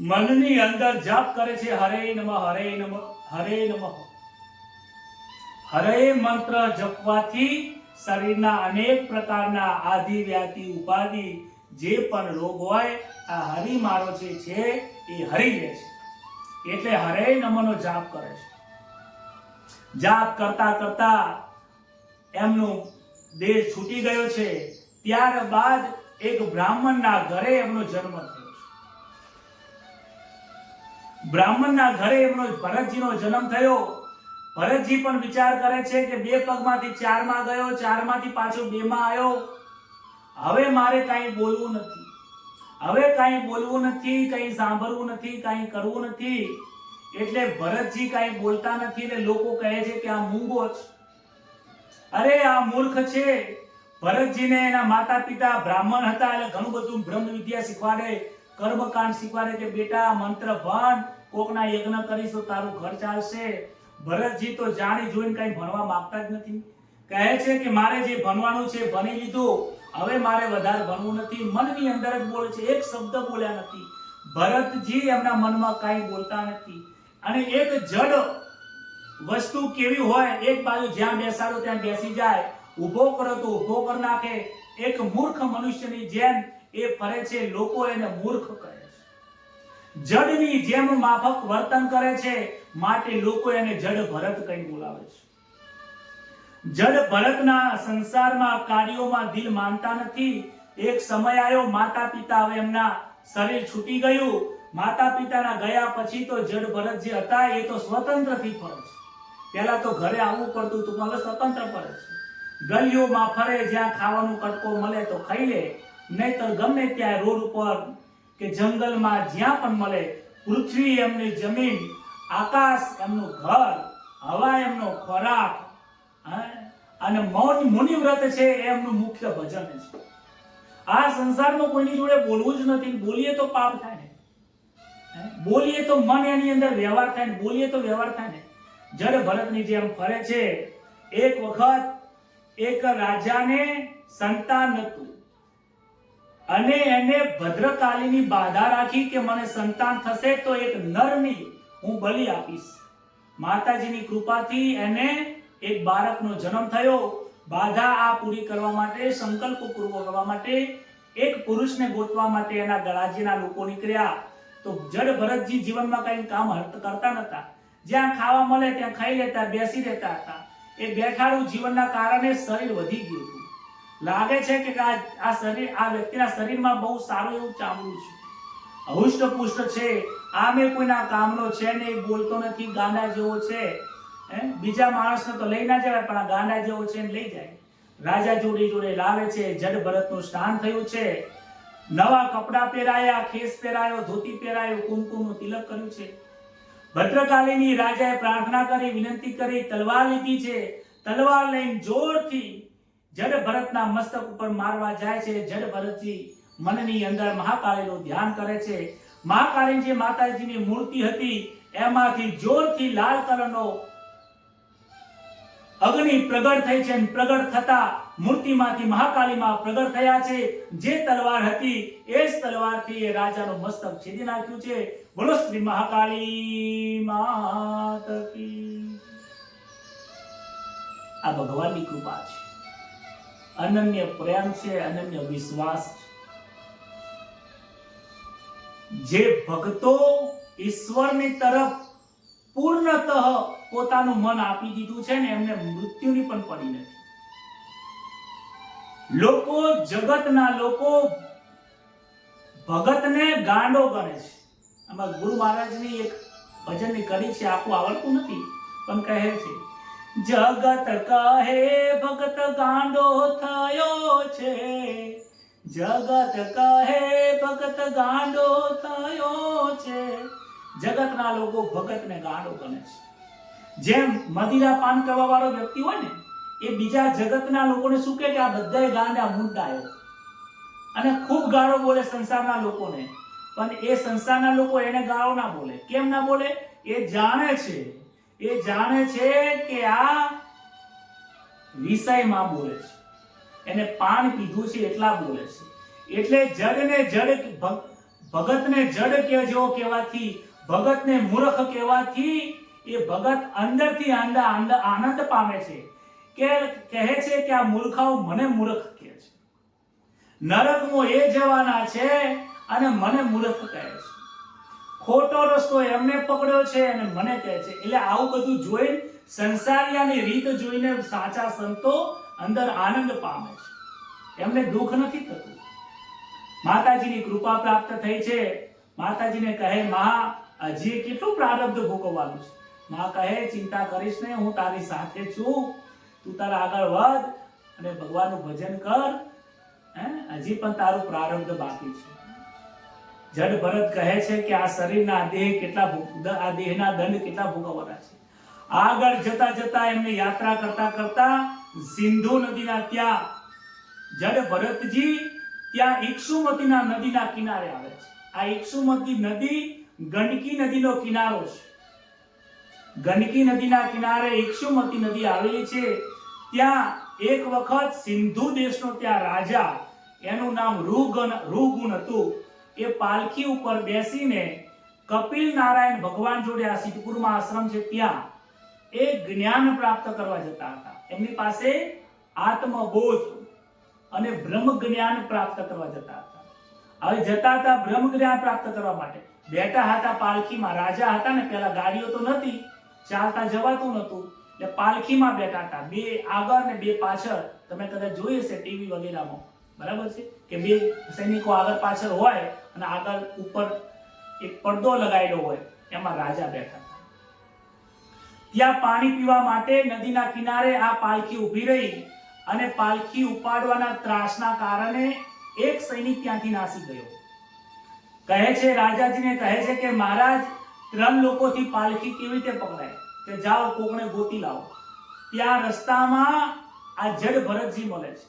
મનની અંદર જપ કરે છે, હરે નમઃ, હરે નમઃ, હરે નમઃ. હરે મંત્ર જપવાથી શરીરના અનેક પ્રકારના આધિ વ્યાધિ ઉપાધિ જે પણ રોગ હોય આ હરિ મારો છે એ હરી લે છે. એટલે હરે નમઃનો જાપ કરે છે. જાપ કરતા કરતા એમનું દેહ છૂટી ગયો છે. ત્યારબાદ એક બ્રાહ્મણના ઘરે એમનો જન્મ થયો છે. બ્રાહ્મણના ઘરે એમનો ભરતજીનો જન્મ થયો. ભરતજી પણ વિચાર કરે છે કે 2 પગમાંથી 4 માં ગયો, 4 માંથી પાછો 2 માં આવ્યો. હવે મારે કાંઈ બોલવું નથી, હવે કાંઈ બોલવું નથી, કંઈ સાંભળવું નથી, કાંઈ કરવું નથી. એટલે ભરતજી કાંઈ બોલતા નથી. એટલે લોકો કહે છે કે આ મૂંગો છે, અરે આ મૂર્ખ છે. ભરતજીને એના માતા પિતા બ્રાહ્મણ હતા એટલે ઘણું બધું બ્રહ્મ વિદ્યા શીખવાડે, કર્મકાંડ શીખવાડે કે બેટા મંત્ર ભણ, કોકના યજ્ઞ કરીશ તો તારું ઘર ચાલશે. ભરતજી તો જાણી જોઈને કઈ ભણવા માંગતા જ નથી. કહે છે કે મારે જે ભણવાનું છે ભણી લીધું, હવે મારે વધારે ભણવું નથી. મનની અંદર જ બોલે છે, એક શબ્દ બોલ્યા નથી. ભરતજી એમના મનમાં કાંઈ બોલતા નથી. અને એક જડ વસ્તુ કેવી હોય, એક બાજુ જ્યાં બેસાડો ત્યાં બેસી જાય, ઊભો કરો તો ઊભો કરી નાખે. એક મૂર્ખ મનુષ્યની જેમ એ ફરે છે. લોકો એને મૂર્ખ કહે છે, જડની જેમ માફક વર્તન કરે છે, માટે લોકો એને જડ ભરત કહી બોલાવે છે. જડ ભરતના સંસારમાં કાર્યોમાં દિલ માનતા નથી. એક સમય આવ્યો, માતા પિતા હવે એમના શરીર છૂટી ગયું. માતા પિતાના ગયા પછી તો જડ ભરત જે હતા એ તો સ્વતંત્રથી ફરે છે. પહેલા તો ઘરે આવવું પડતું હતું, હવે સ્વતંત્ર ફરે છે. ગલીઓમાં ફરે, જ્યાં ખાવાનું કટકો મળે તો ખાઈ લે, નહીતર ગમે ત્યાં રોડ ઉપર કે જંગલમાં જ્યાં પણ મળે. પૃથ્વી એમની જમીન, આકાશ એમનું ઘર, હવા એમનો ખોરાક, અને મુનિવ્રત છે એમનું મુખ્ય ભજન છે. આ સંસારમાં કોઈની જોડે બોલવું જ નથી. બોલીએ તો પાપ થાય ને, બોલીએ તો મન એની અંદર વ્યવહાર થાય ને, બોલીએ તો વ્યવહાર થાય ને. જડ ભરતની જેમ ફરે છે. એક વખત એક રાજાને સંતાન નહોતું. અને એને ભદ્રકાલીની બાધા રાખી કે મને સંતાન થશે તો એક નરની હું બલિ આપીશ. માતાજીની કૃપાથી એને એક બાળકનો જન્મ થયો. બાધા આ પૂરી કરવા માટે, સંકલ્પ પૂરો કરવા માટે, એક પુરુષને ગોતવા માટે એના રાજ્યના લોકો નીકળ્યા. તો જડ ભરતજી જીવનમાં કઈ કામ કરતા નતા. જ્યાં ખાવા મળે ત્યાં ખાઈ લેતા, બેસી રહેતા હતા. એ બેઠાડું જીવનના કારણે શરીર વધી ગયું હતું. લાગે છે કે આ શરીર, આ વ્યક્તિના શરીરમાં બહુ સારું એવું ચામડું છે, હૃષ્ટપુષ્ટ છે, આમે કોઈના કામનો છે નહીં, બોલતો નથી, ગાંડા જેવો છે. બીજા માણસને તો લઈ ના જવાય, પણ આ ગાંડા જેવો છે ને લઈ જાય. રાજા જોડે જોડે લાવે છે. જડ ભરતનું સ્નાન થયું છે, નવા કપડા પહેરાયા, ખેસ પહેરાયો, ધોતી પહેરાયો, કુમકુમનું તિલક કર્યું છે. ભદ્રકાલીની રાજાએ પ્રાર્થના કરી, વિનંતી કરી, તલવાર લીધી છે. તલવાર લઈને જોરથી જડ ભરતના મસ્તક ઉપર મારવા જાય છે. જડ ભરતજી મનની અંદર મહાકાળીનું ધ્યાન કરે છે. મહાકાળી જે માતાજીની મૂર્તિ હતી એમાંથી જોરથી લાલ કલરનો અગ્નિ પ્રગટ થઈ છે. પ્રગટ થતા મૂર્તિમાંથી મહાકાળીમાં પ્રગટ થયા છે. જે તલવાર હતી એ જ તલવારથી એ રાજાનું મસ્તક છેદી નાખ્યું છે. બોલો શ્રી મહાકાળી માત કી. આ ભગવાનની કૃપા છે, અનન્ય પ્રેમ છે, અનન્ય વિશ્વાસ છે. જે ભક્તો ઈશ્વરની તરફ પૂર્ણતઃ પોતાનું મન આપી દીધું છે ને, એમને મૃત્યુની પણ પડી નથી. લોકો, જગતના લોકો ભગતને ગાંડો ગણે છે. આમાં ગુરુ મહારાજની એક ભજનની કડી છે, આખું આવડતું નથી પણ કહે છે, જગત કહે ભગત ગાંડો થયો છે, જગત કહે ભગત ગાંડો થયો છે. જગતના લોકો ભગતને ગાંડો ગણે છે. જેમ મદિરા પાન કરવા વાળો વ્યક્તિ હોય ને, એ બીજા જગતના લોકોને શું કહે કે આ બધાય ગાંડા મુંડાયો, અને ખૂબ ગાળો બોલે સંસારના લોકોને. પણ એ સંસારના લોકો એને ગાળો ના બોલે. કેમ ના બોલે? એ જાણે છે, એ જાણે છે કે આ વિષયમાં બોલે છે, એને પાન પીધું છે એટલા બોલે છે. એટલે જડને જડ, ભગતને જડ કે જેવો કહેવાથી, ભગતને મૂર્ખ કહેવાથી એ ભગત અંદરથી આનંદ પામે છે. કે કહે છે કે આ મૂર્ખાઓ મને મૂર્ખ કહે છે, નરકમાં એ જવાના છે અને મને મૂર્ખ કહે છે. ખોટો રસ્તો એમને પકડ્યો છે અને મને કહે છે. એટલે આવું બધું જોઈ, સંસારિયાની રીત જોઈને સાચા સંતો અંદર આનંદ પામે છે, એમને દુઃખ નથી થતું. માતાજીની કૃપા પ્રાપ્ત થઈ છે. માતાજીને કહે, માં હજી કેટલું પ્રારબ્ધ ભોગવવાનું છે. માં કહે, ચિંતા કરીશ ને, હું તારી સાથે છું, તું તારા આગળ વધ અને ભગવાનનું ભજન કર. હજી પણ તારું પ્રારબ્ધ બાકી છે. જડ ભરત કહે છે કે આ શરીરના દેહ કેટલા, આ દેહના દંડ કેટલા ભોગવવાના છે. આગળ જતા જતા એમને યાત્રા કરતા કરતા સિંધુ નદીના ત્યાં જડ ભરતજી ત્યાં ઇક્ષુમતીના નદીના કિનારે આવે છે. આ ઇક્ષુમતી નદી ગંડકી નદીનો કિનારો છે. ગંડકી નદીના કિનારે ઇક્ષુમતી નદી આવેલી છે. ત્યાં એક વખત સિંધુ દેશનો ત્યાં રાજા, એનું નામ ઋગુણ હતું. એ પાલખી ઉપર બેસીને કપિલ નારાયણ ભગવાન જોડે, આ સિદ્ધપુરમાં આશ્રમ છે ત્યાં, એ જ્ઞાન પ્રાપ્ત કરવા જતા હતા. એમની પાસે આત્મબોધ અને બ્રહ્મ જ્ઞાન પ્રાપ્ત કરવા જતા હતા. હવે જતા હતા બ્રહ્મ જ્ઞાન પ્રાપ્ત કરવા માટે. બેઠા હતા પાલખીમાં. રાજા હતા ને, પેલા ગાડીઓ તો નથી, ચાલતા જવાતું નતું, એટલે પાલખીમાં બેઠા હતા. બે આગળ ને બે પાછળ. તમે કદાચ જોઈ હશે ટીવી વગેરેમાં, બરાબર છે કે બે સૈનિકો આગળ પાછળ હોય અને આગળ ઉપર એક પડદો લગાવેલો હોય, એમાં રાજા બેઠા હતા. ત્યાં પાણી પીવા માટે નદીના કિનારે આ પાલખી ઊભી રહી અને પાલખી ઉપાડવાના ત્રાસના કારણે એક સૈનિક ત્યાંથી નાસી ગયો. કહે છે, રાજાજીને કહે છે કે મહારાજ, 3 લોકોથી પાલખી કેવી રીતે પકડાય? કે જાઓ કોકને ગોતી લાવો. ત્યાં રસ્તામાં આ જડ ભરતજી મળે છે.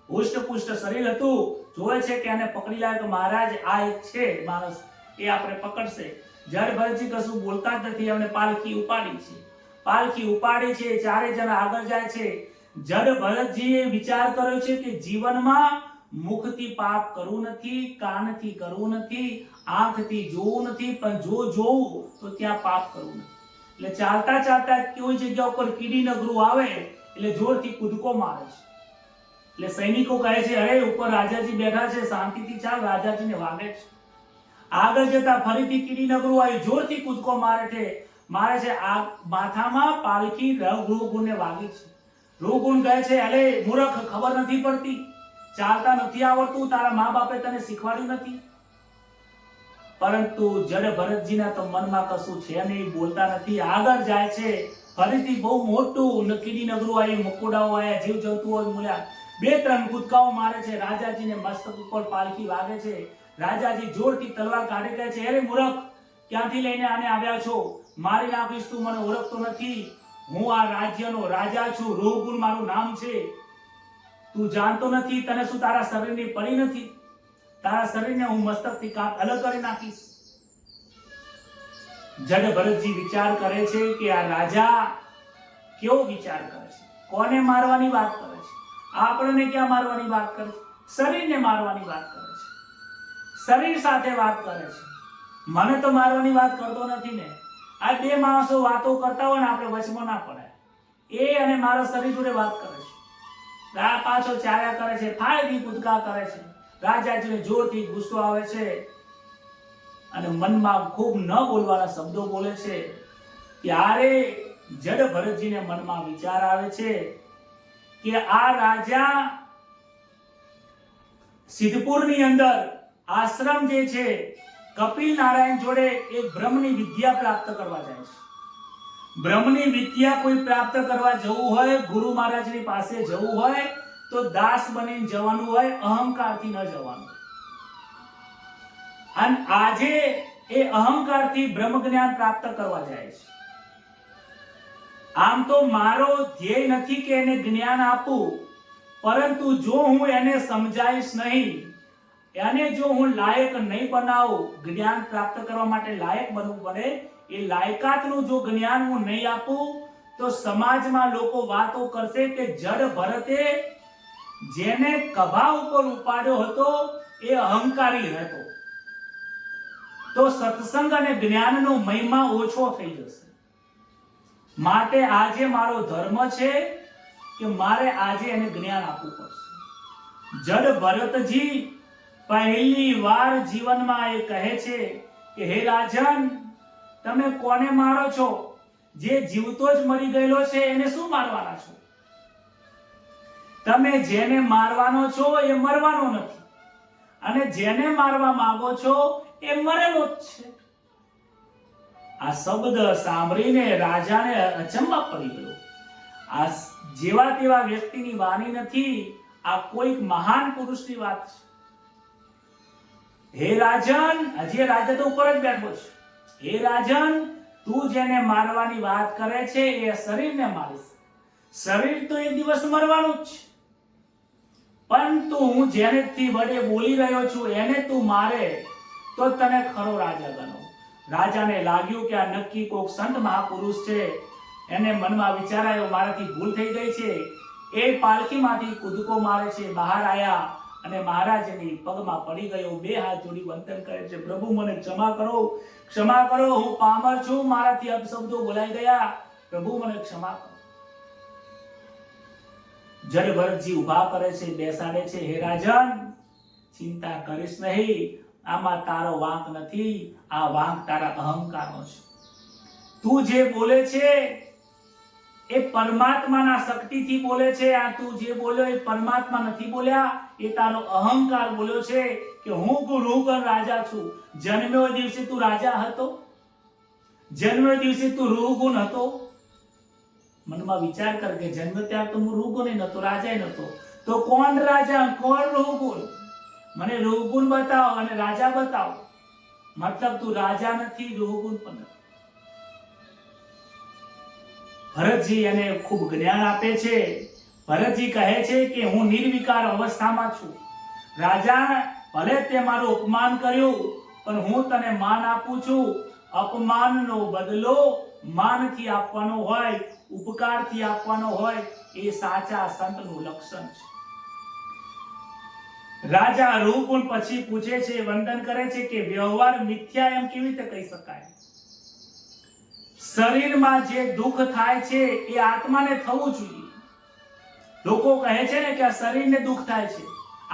હુષ્ટપુષ્ટ શરીર હતું. જોવે છે કે એને પકડી લાવે તો મહારાજ આ એક છે માણસ, એ આપણે પકડશે. જડ ભરતજી કશું બોલતા જ નથી. એમને પાલખી ઉપાડી છે. પાલખી ઉપાડી છે. 4 જણા આગળ જાય છે. જડ ભરતજીએ વિચાર કર્યો છે કે જીવનમાં મુખથી પાપ કરવું નથી, કાનથી કરવું નથી, આંખથી જોવું નથી, પણ જો જોવું તો ત્યાં પાપ કરવું નથી. એટલે ચાલતા ચાલતા કોઈ જગ્યા ઉપર કીડી નગરું આવે એટલે જોરથી કૂદકો મારે છે. એટલે સૈનિકો કહે છે, અરે ઉપર રાજાજી બેઠા છે, શાંતિથી ચાલ, રાજાજીને વાગે છે. આગળ જતા ફરીથી કીડી નગરું આવી, જોરથી કૂદકો મારે છે. આ માથામાં પાલખી રૂગુણને વાગી છે. રૂગુણ કહે છે, અરે મૂર્ખ, ખબર નથી પડતી, ચાલતા નથી આવડતું, તારા મા બાપે તને શીખવાડ્યું નથી. પરંતુ જડ ભરતજીના તો મનમાં કશું છે નહીં, બોલતા નથી, આગળ જાય છે. ફરીથી બહુ મોટું કીડી નગરું આવ્યું, મકોડાઓ આવ્યા, જીવ જંતુઓ મળ્યા, 2-3 કૂદકાઓ મારે છે. રાજાજીને મસ્તક ઉપર પાલખી વાગે છે. રાજાજી જોરથી તલવાર કાઢી કહે છે, અરે મૂર્ખ, ક્યાંથી લઈને આને આવ્યા છો? મારી નાખીશ, તું મને ઓળખતો નથી, હું આ રાજ્યનો રાજા છું, રૂગુણ મારું નામ છે. તું જાણતો નથી, તને શું તારા શરીરની પડી નથી? તારા શરીરને હું મસ્તકથી કાપ અલગ કરી નાખીશ. જડ ભરતજી વિચાર કરે છે કે આ રાજા કેવો વિચાર કરે છે, કોને મારવાની વાત કરે છે, આપણને ક્યાં મારવાની વાત કરે છે? શરીરને મારવાની વાત કરે છે, શરીર સાથે વાત કરે છે. મને તો મારવાની વાત કરતો નથી ને. આ 2 માણસો વાતો કરતા હોય ને, આપણે વચમાં ના પડાય. એ અને મારા શરીર જોડે વાત કરે છે, આ પાછો ચાર્યા કરે છે, ફાયદી કૂદકા કરે છે. રાજાજીને જોરથી ગુસ્સો આવે છે અને મનમાં ખૂબ ન બોલવાના શબ્દો બોલે છે. ત્યારે જડ ભરતજીને મનમાં વિચાર આવે છે કે આ રાજા સિદ્ધપુરની અંદર આશ્રમ જે છે, કપિલ નારાયણ જોડે એક બ્રહ્મની વિદ્યા પ્રાપ્ત કરવા જાય છે. બ્રહ્મની વિદ્યા કોઈ પ્રાપ્ત કરવા જવું હોય, ગુરુ મહારાજની પાસે જવું હોય તો દાસ બનીને જવાનું હોય, અહંકારથી ન જવાનું. અને આજે એ અહંકારથી બ્રહ્મ જ્ઞાન પ્રાપ્ત કરવા જાય છે. આમ તો મારો ધ્યેય નથી કે એને જ્ઞાન આપું, પરંતુ જો હું એને સમજાવીશ નહીં, એને જો હું લાયક નહીં બનાવું, જ્ઞાન પ્રાપ્ત કરવા માટે લાયક બનવું પડે, એ લાયકાતનું જો જ્ઞાન હું નહીં આપું તો સમાજમાં લોકો વાતો કરશે કે જડ ભરતે જેને કભા ઉપર ઉપાડ્યો હતો એ અહંકારી હતો. તો સત્સંગ અને જ્ઞાનનો મહિમા ઓછો થઈ જશે. માટે આજે મારો ધર્મ છે કે મારે આજે એને જ્ઞાન આપવું પડશે. જડ ભરતજી પહેલી વાર જીવનમાં એ કહે છે કે હે રાજન, તમે કોને મારો છો? જે જીવતો જ મરી ગયેલો છે એને શું મારવાના છો? તમે જેને મારવાનો છો એ મરવાનો નથી, અને જેને મારવા માંગો છો એ મરેલો જ છે. આ શબ્દ સાંભળીને રાજાને અચંબા પડી ગયો. આ જેવા તેવા વ્યક્તિની વાણી નથી, આ કોઈક મહાન પુરુષની વાત છે. હે રાજન, હજી રાજા તો ઉપર જ બેઠો છે. હે રાજન, તું જેને મારવાની વાત કરે છે એ શરીરને મારીશ. શરીર તો એક દિવસ મરવાનું જ છે, પરંતુ હું જેનેથી વડે બોલી રહ્યો છું એને તું મારે તો તને ખરો રાજા ગણો. રાજાને લાગ્યું કે આ નક્કી કોક સંત મહાપુરુષ છે. એને મનમાં વિચાર આવ્યો, મારાથી ભૂલ થઈ ગઈ છે. એ પાલખીમાંથી કૂદકો મારે છે, બહાર આવ્યા અને મહારાજની પગમાં પડી ગયો, 2 હાથ જોડી વંદન કરે છે, પ્રભુ મને ક્ષમા કરો, ક્ષમા કરો, હું પામર છું, મારાથી અપશબ્દો બોલાઈ ગયા, પ્રભુ મને ક્ષમા કરો. જડ ભરતજી ઉભા કરે છે, બેસાડે છે. હે રાજન, ચિંતા કરીશ નહીં, આમાં તારો વાંક નથી, આ વાંક તારા અહંકારનો છે. તું જે બોલે છે એ પરમાત્માના શક્તિથી બોલે છે. આ તું જે બોલ્યો એ પરમાત્મા નથી બોલ્યા, એ તારો અહંકાર બોલ્યો છે કે હું રૂગણ રાજા છું. જન્મ્યો દિવસે તું રાજા હતો? જન્મ્યો દિવસે તું રૂગુણ હતો? મનમાં વિચાર કર કે જન્મ ત્યાર તો હું રૂગુણ નતો, રાજા નતો, તો કોણ રાજા કોણ રૂગુણ? મને રૂગુણ બતાવો અને રાજા બતાવો. મતલબ તું રાજા નથી, રૂગુણ પણ નથી. ભરતજી એને ખૂબ જ્ઞાન આપે છે. ભરતજી કહે છે કે હું નિર્વિકાર અવસ્થામાં છું. રાજા, ભલે તે મારું અપમાન કર્યું, પણ હું તને માન આપું છું. અપમાનનો બદલો માનથી આપવાનો હોય, ઉપકારથી આપવાનો હોય, એ સાચા સંતનું લક્ષણ છે. રાજા રૂપુન પછી પૂછે છે, વંદન કરે છે કે વ્યવહાર મિથ્યા એમ કેવી રીતે કહી શકાય? શરીરમાં જે દુઃખ થાય છે એ આત્માને થવું જોઈએ. લોકો કહે છે ને કે આ શરીરને દુઃખ થાય છે,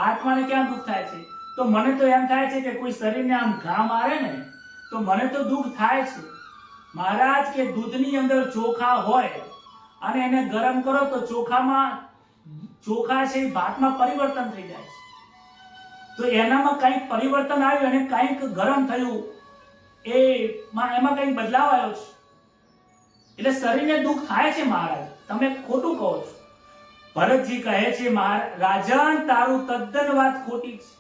આત્માને ક્યાં દુઃખ થાય છે? તો મને તો એમ થાય છે કે કોઈ શરીરને આમ ઘા મારે ને તો મને તો દુઃખ થાય છે. મહારાજ કે દૂધની અંદર ચોખા હોય અને એને ગરમ કરો તો ચોખા છે એ ભાતમાં પરિવર્તન થઈ જાય છે. તો એનામાં કંઈક પરિવર્તન આવ્યું અને કંઈક ગરમ થયું, એમાં કંઈક બદલાવ આવ્યો છે. એટલે શરીરને દુઃખ થાય છે મહારાજ, તમે ખોટું કહો છો. ભરતજી કહે છે, રાજન તારું તદ્દન વાત ખોટી છે.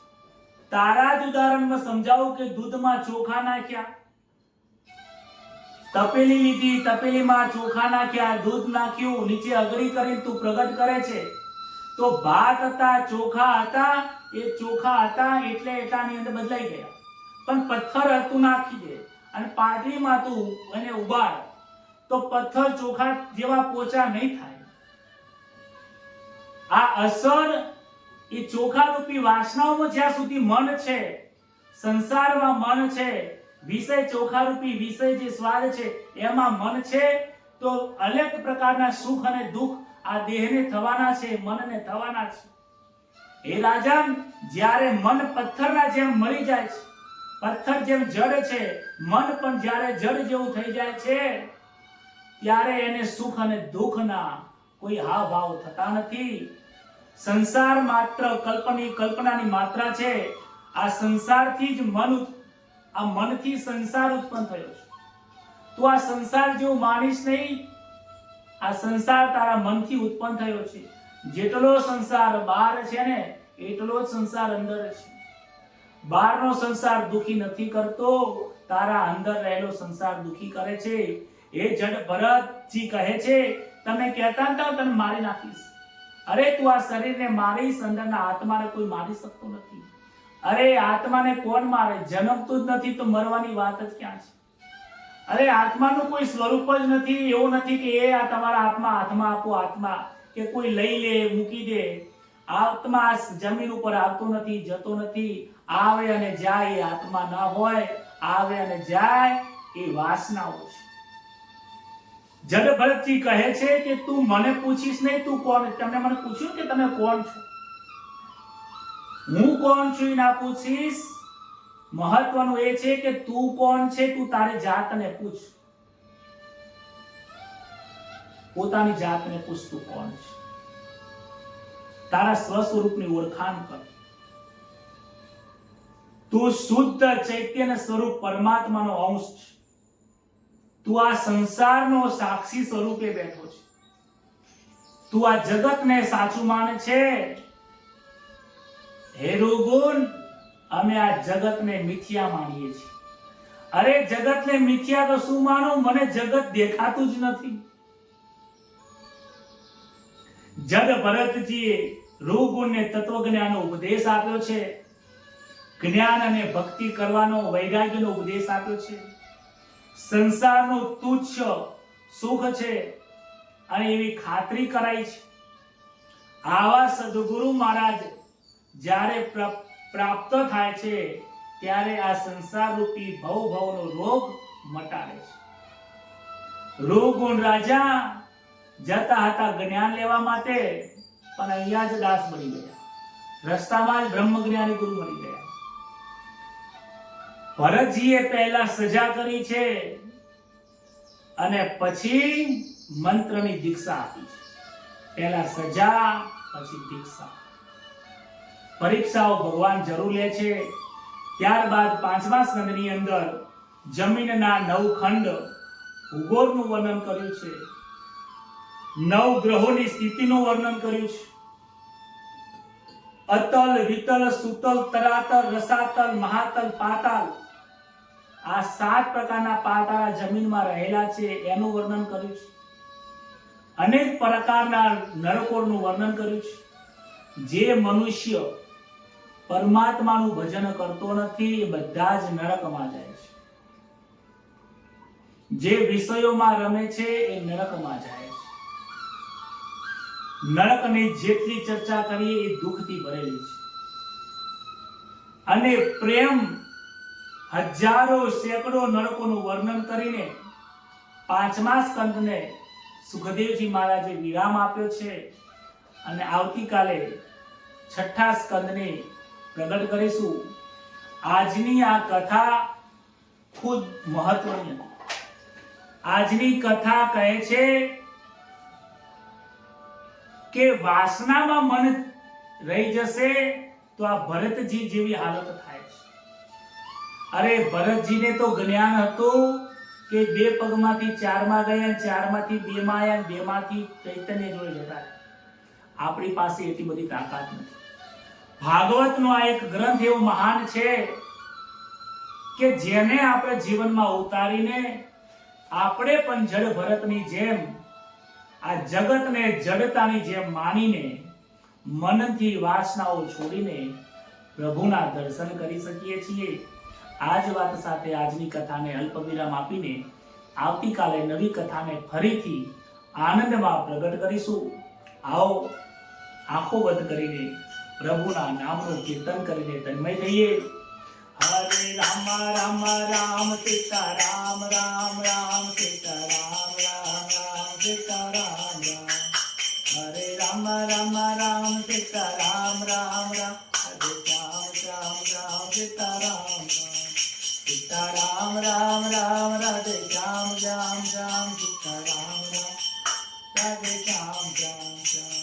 તારા જ ઉદાહરણમાં સમજાવું કે દૂધમાં ચોખા નાખ્યા, તપેલી લીધી, તપેલીમાં ચોખા નાખ્યા, દૂધ નાખ્યું, નીચે અગરી કરીને તું પ્રગટ કરે છે. તો ભાત હતા, ચોખા હતા, એ ચોખા હતા એટલે એટાની અંદર બદલાઈ ગયા. પણ પથ્થર હતું નાખી દે અને પાટલીમાં તું એને ઉબાડ તો પથ્થર ચોખા જેવા પોચા નહીં થાય. આ અસર એ ચોખા રૂપી વાસનાઓમાં જ્યાં સુધી મન છે, સંસારમાં મન છે, વિષય ચોખા રૂપી વિષય જે સ્વાદ છે એમાં મન છે, તો અનેક પ્રકારના સુખ અને દુઃખ આ દેહને થવાના છે, મનને થવાના છે. હે રાજન, જ્યારે મન પથ્થરના જેમ મરી જાય છે, પથ્થર જેમ જડ છે, મન પણ જ્યારે જડ જેવું થઈ જાય છે ત્યારે એને સુખ અને દુઃખના કોઈ હાવભાવ થતા નથી. સંસાર માત્ર કલ્પનાની માત્રા છે. આ સંસારથી જ આ મનથી સંસાર ઉત્પન્ન થયો છે. તું આ સંસાર જેવું માનીશ નહીં. આ સંસાર તારા મનથી ઉત્પન્ન થયો છે. જેટલો સંસાર બહાર છે ને એટલો જ સંસાર અંદર છે. બહારનો સંસાર દુખી નથી કરતો, તારા અંદર રહેલો સંસાર દુખી કરે છે. એ જડ ભરતજી કહે છે, તમે કહેતા હતા તને મારી નાખીશ. અરે તું આ શરીરને મારીશ, અંદરના આત્માને કોઈ મારી શકતો નથી. અરે આત્માને કોણ મારે? જન્મતું જ નથી તો મરવાની વાત જ ક્યાં છે? અરે આત્માનું કોઈ સ્વરૂપ જ નથી. એવું નથી કે એ આ તમારા આત્મા હાથમાં આપો આત્મા, કે કોઈ લઈ લે મૂકી દે. આત્મા જમીન ઉપર આવતો નથી, જતો નથી, આવે અને જાય. એ આત્મા ના હોય, આવે અને જાય એ વાસનાઓ છે. જડ ભરતજી કહે છે કે તું મને પૂછીશ નહીં તું કોણ? તમે મને પૂછ્યું કે તમે કોણ છો? હું કોણ છું એ ના પૂછીશ. મહત્વનું એ છે કે તું કોણ છે, તું તારી જાતને પૂછ. પોતાની જાતને પૂછ, તું કોણ છે? તારા સ્વ સ્વરૂપની ઓળખાણ કર. તું શુદ્ધ ચૈતન્ય સ્વરૂપ પરમાત્માનો અંશ છે. તું આ સંસારનો સાક્ષી સ્વરૂપે બેઠો છે. તું આ જગતને સાચું માને છે. હે રૂગુણ, અમે આ જગતને મિથ્યા માનીએ છીએ. અરે જગતને મિથ્યા તો શું માનું? મને જગત દેખાતું જ નથી. જડ ભરતજીએ રૂગુણને તત્વજ્ઞાનનો ઉપદેશ આપ્યો છે. જ્ઞાન અને ભક્તિ કરવાનો, વૈરાગ્યનો ઉપદેશ આપ્યો છે. સંસારનું તુચ્છ સુખ છે અને એવી ખાતરી કરાઈ છે. આવા સદગુરુ મહારાજ જ્યારે પ્રાપ્ત થાય છે ત્યારે આ સંસાર રૂપી ભવનો રોગ મટાડે છે. રૂગુણ રાજા જતા હતા જ્ઞાન લેવા માટે, પણ અહીંયા જ દાસ બની ગયા. રસ્તામાં જ બ્રહ્મ જ્ઞાની ગુરુ મળી ગયા. ભરતજીએ પહેલા સજા કરી છે અને પછી મંત્રની દીક્ષા આપી છે. પહેલા સજા, પછી દીક્ષા. પરીક્ષાઓ ભગવાન જરૂર લે છે. ત્યારબાદ 5મા સ્કંદની અંદર જમીનના 9 ખંડ ભૂગોળનું વર્ણન કર્યું છે. 9 ગ્રહોની સ્થિતિનું વર્ણન કર્યું છે. અતલ, વિતલ, સુતલ, તરાતલ, રસાતલ, મહાતલ, પાતાલ, આ 7 પ્રકારના પાતાળા જમીનમાં રહેલા છે એનું વર્ણન કર્યું છે. અનેક પ્રકારના નરકોનું વર્ણન કર્યું છે. જે મનુષ્ય પરમાત્માનું ભજન કરતો નથી એ બધા જ નરકમાં જાય છે. જે વિષયોમાં રમે છે એ નરકમાં જાય છે. નરકની જેટલી ચર્ચા કરીએ એ દુઃખથી ભરેલી છે. અને પ્રેમ હજારો સેંકડો નરકોનું વર્ણન કરીને 5મા સ્કંદને સુખદેવજી મહારાજે વિરામ આપ્યો છે અને આવતીકાલે 6ઠ્ઠા સ્કંદને પ્રગટ કરીશું. આજની આ કથા ખુદ મહત્વની હતી. આજની કથા કહે છે કે વાસનામાં મન રહી જશે તો આ ભરતજી જેવી હાલત થાય છે. અરે ભરતજીને તો જ્ઞાન હતું કે 2 પગમાંથી 4માં ગયા, 4માંથી 2માં આવ્યા, 2માંથી ચૈતન્ય જોડે જતા. આપણી પાસે એટલી બધી તાકાત નથી. ભાગવતનો આ એક ગ્રંથ એવો મહાન છે કે જેને આપણે જીવનમાં ઉતારીને આપણે પણ જડ ભરતની જેમ આ જગતને જડતાની જેમ માનીને મનથી વાસનાઓ છોડીને પ્રભુના દર્શન કરી શકીએ છીએ. આ જ વાત સાથે આજની કથાને અલ્પ વિરામ આપીને આવતીકાલે નવી કથાને ફરીથી આનંદમાં પ્રગટ કરીશું. આવો આંખો બંધ કરીને પ્રભુના નામનું કીર્તન કરીને તન્મય થઈએ. હરે રામ રામ રામ સીતા રામ રામ રામ સીતા રામ રામ રામ સીતા રામ રામ. હરે રામ રામ રામ સીતા રામ રામ રામ હરે શ્યામ શ્યામ રામ સીતા રામ રામ. સીતા રામ રામ રામ રાધે શ્યામ શ્યામ શ્યામ સીતા રામ રામ રાધે શ્યામ શ્યામ શ્યામ.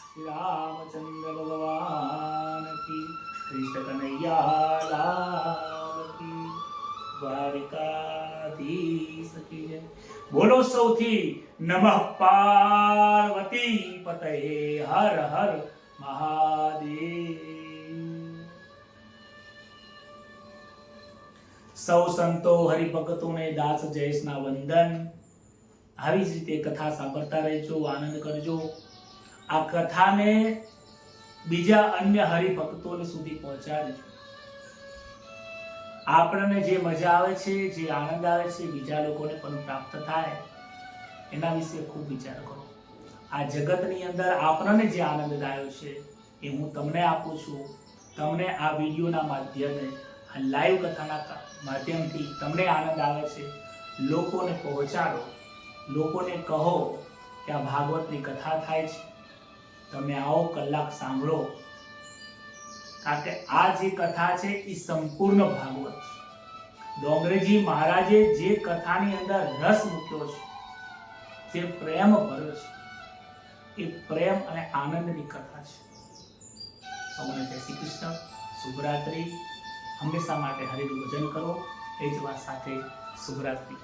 શ્રી રામચંદ્ર ભગવાન કી, કૃષ્ણ કનૈયા લાલ કી, દ્વારિકાધીશ કી જય. બોલો સૌથી નમઃ પાર્વતી પતયે હર હર મહાદેવ. સૌ સંતો હરિભક્તોને દાસ જયેશના વંદન. આવી જ રીતે કથા સાંભળતા રહેજો, આનંદ કરજો. આ કથાને બીજા અન્ય હરિભક્તોને સુધી પહોંચાડજો. આપણને જે મજા આવે છે, જે આનંદ આવે છે, બીજા લોકોને પણ પ્રાપ્ત થાય એના વિશે ખૂબ વિચાર કરો. આ જગતની અંદર આપણને જે આનંદ આવ્યો છે એ હું તમને આપું છું. તમને આ વિડીયોના માધ્યમે, આ લાઈવ કથાના માધ્યમથી તમને આનંદ આવે છે, લોકોને પહોંચાડો. લોકોને કહો કે આ ભાગવતની કથા થાય છે, તમે આવો, કલાક સાંભળો. કારણ કે આ જે કથા છે એ સંપૂર્ણ ભાગવત છે. ડોંગરેજી મહારાજે જે કથાની અંદર રસ મૂક્યો છે, જે પ્રેમ ભર્યો છે, એ પ્રેમ અને આનંદની કથા છે. સૌને જય શ્રી કૃષ્ણ, શુભરાત્રી. હંમેશા માટે હરિનું ભજન કરો. એ જ વાત સાથે શુભરાત્રી.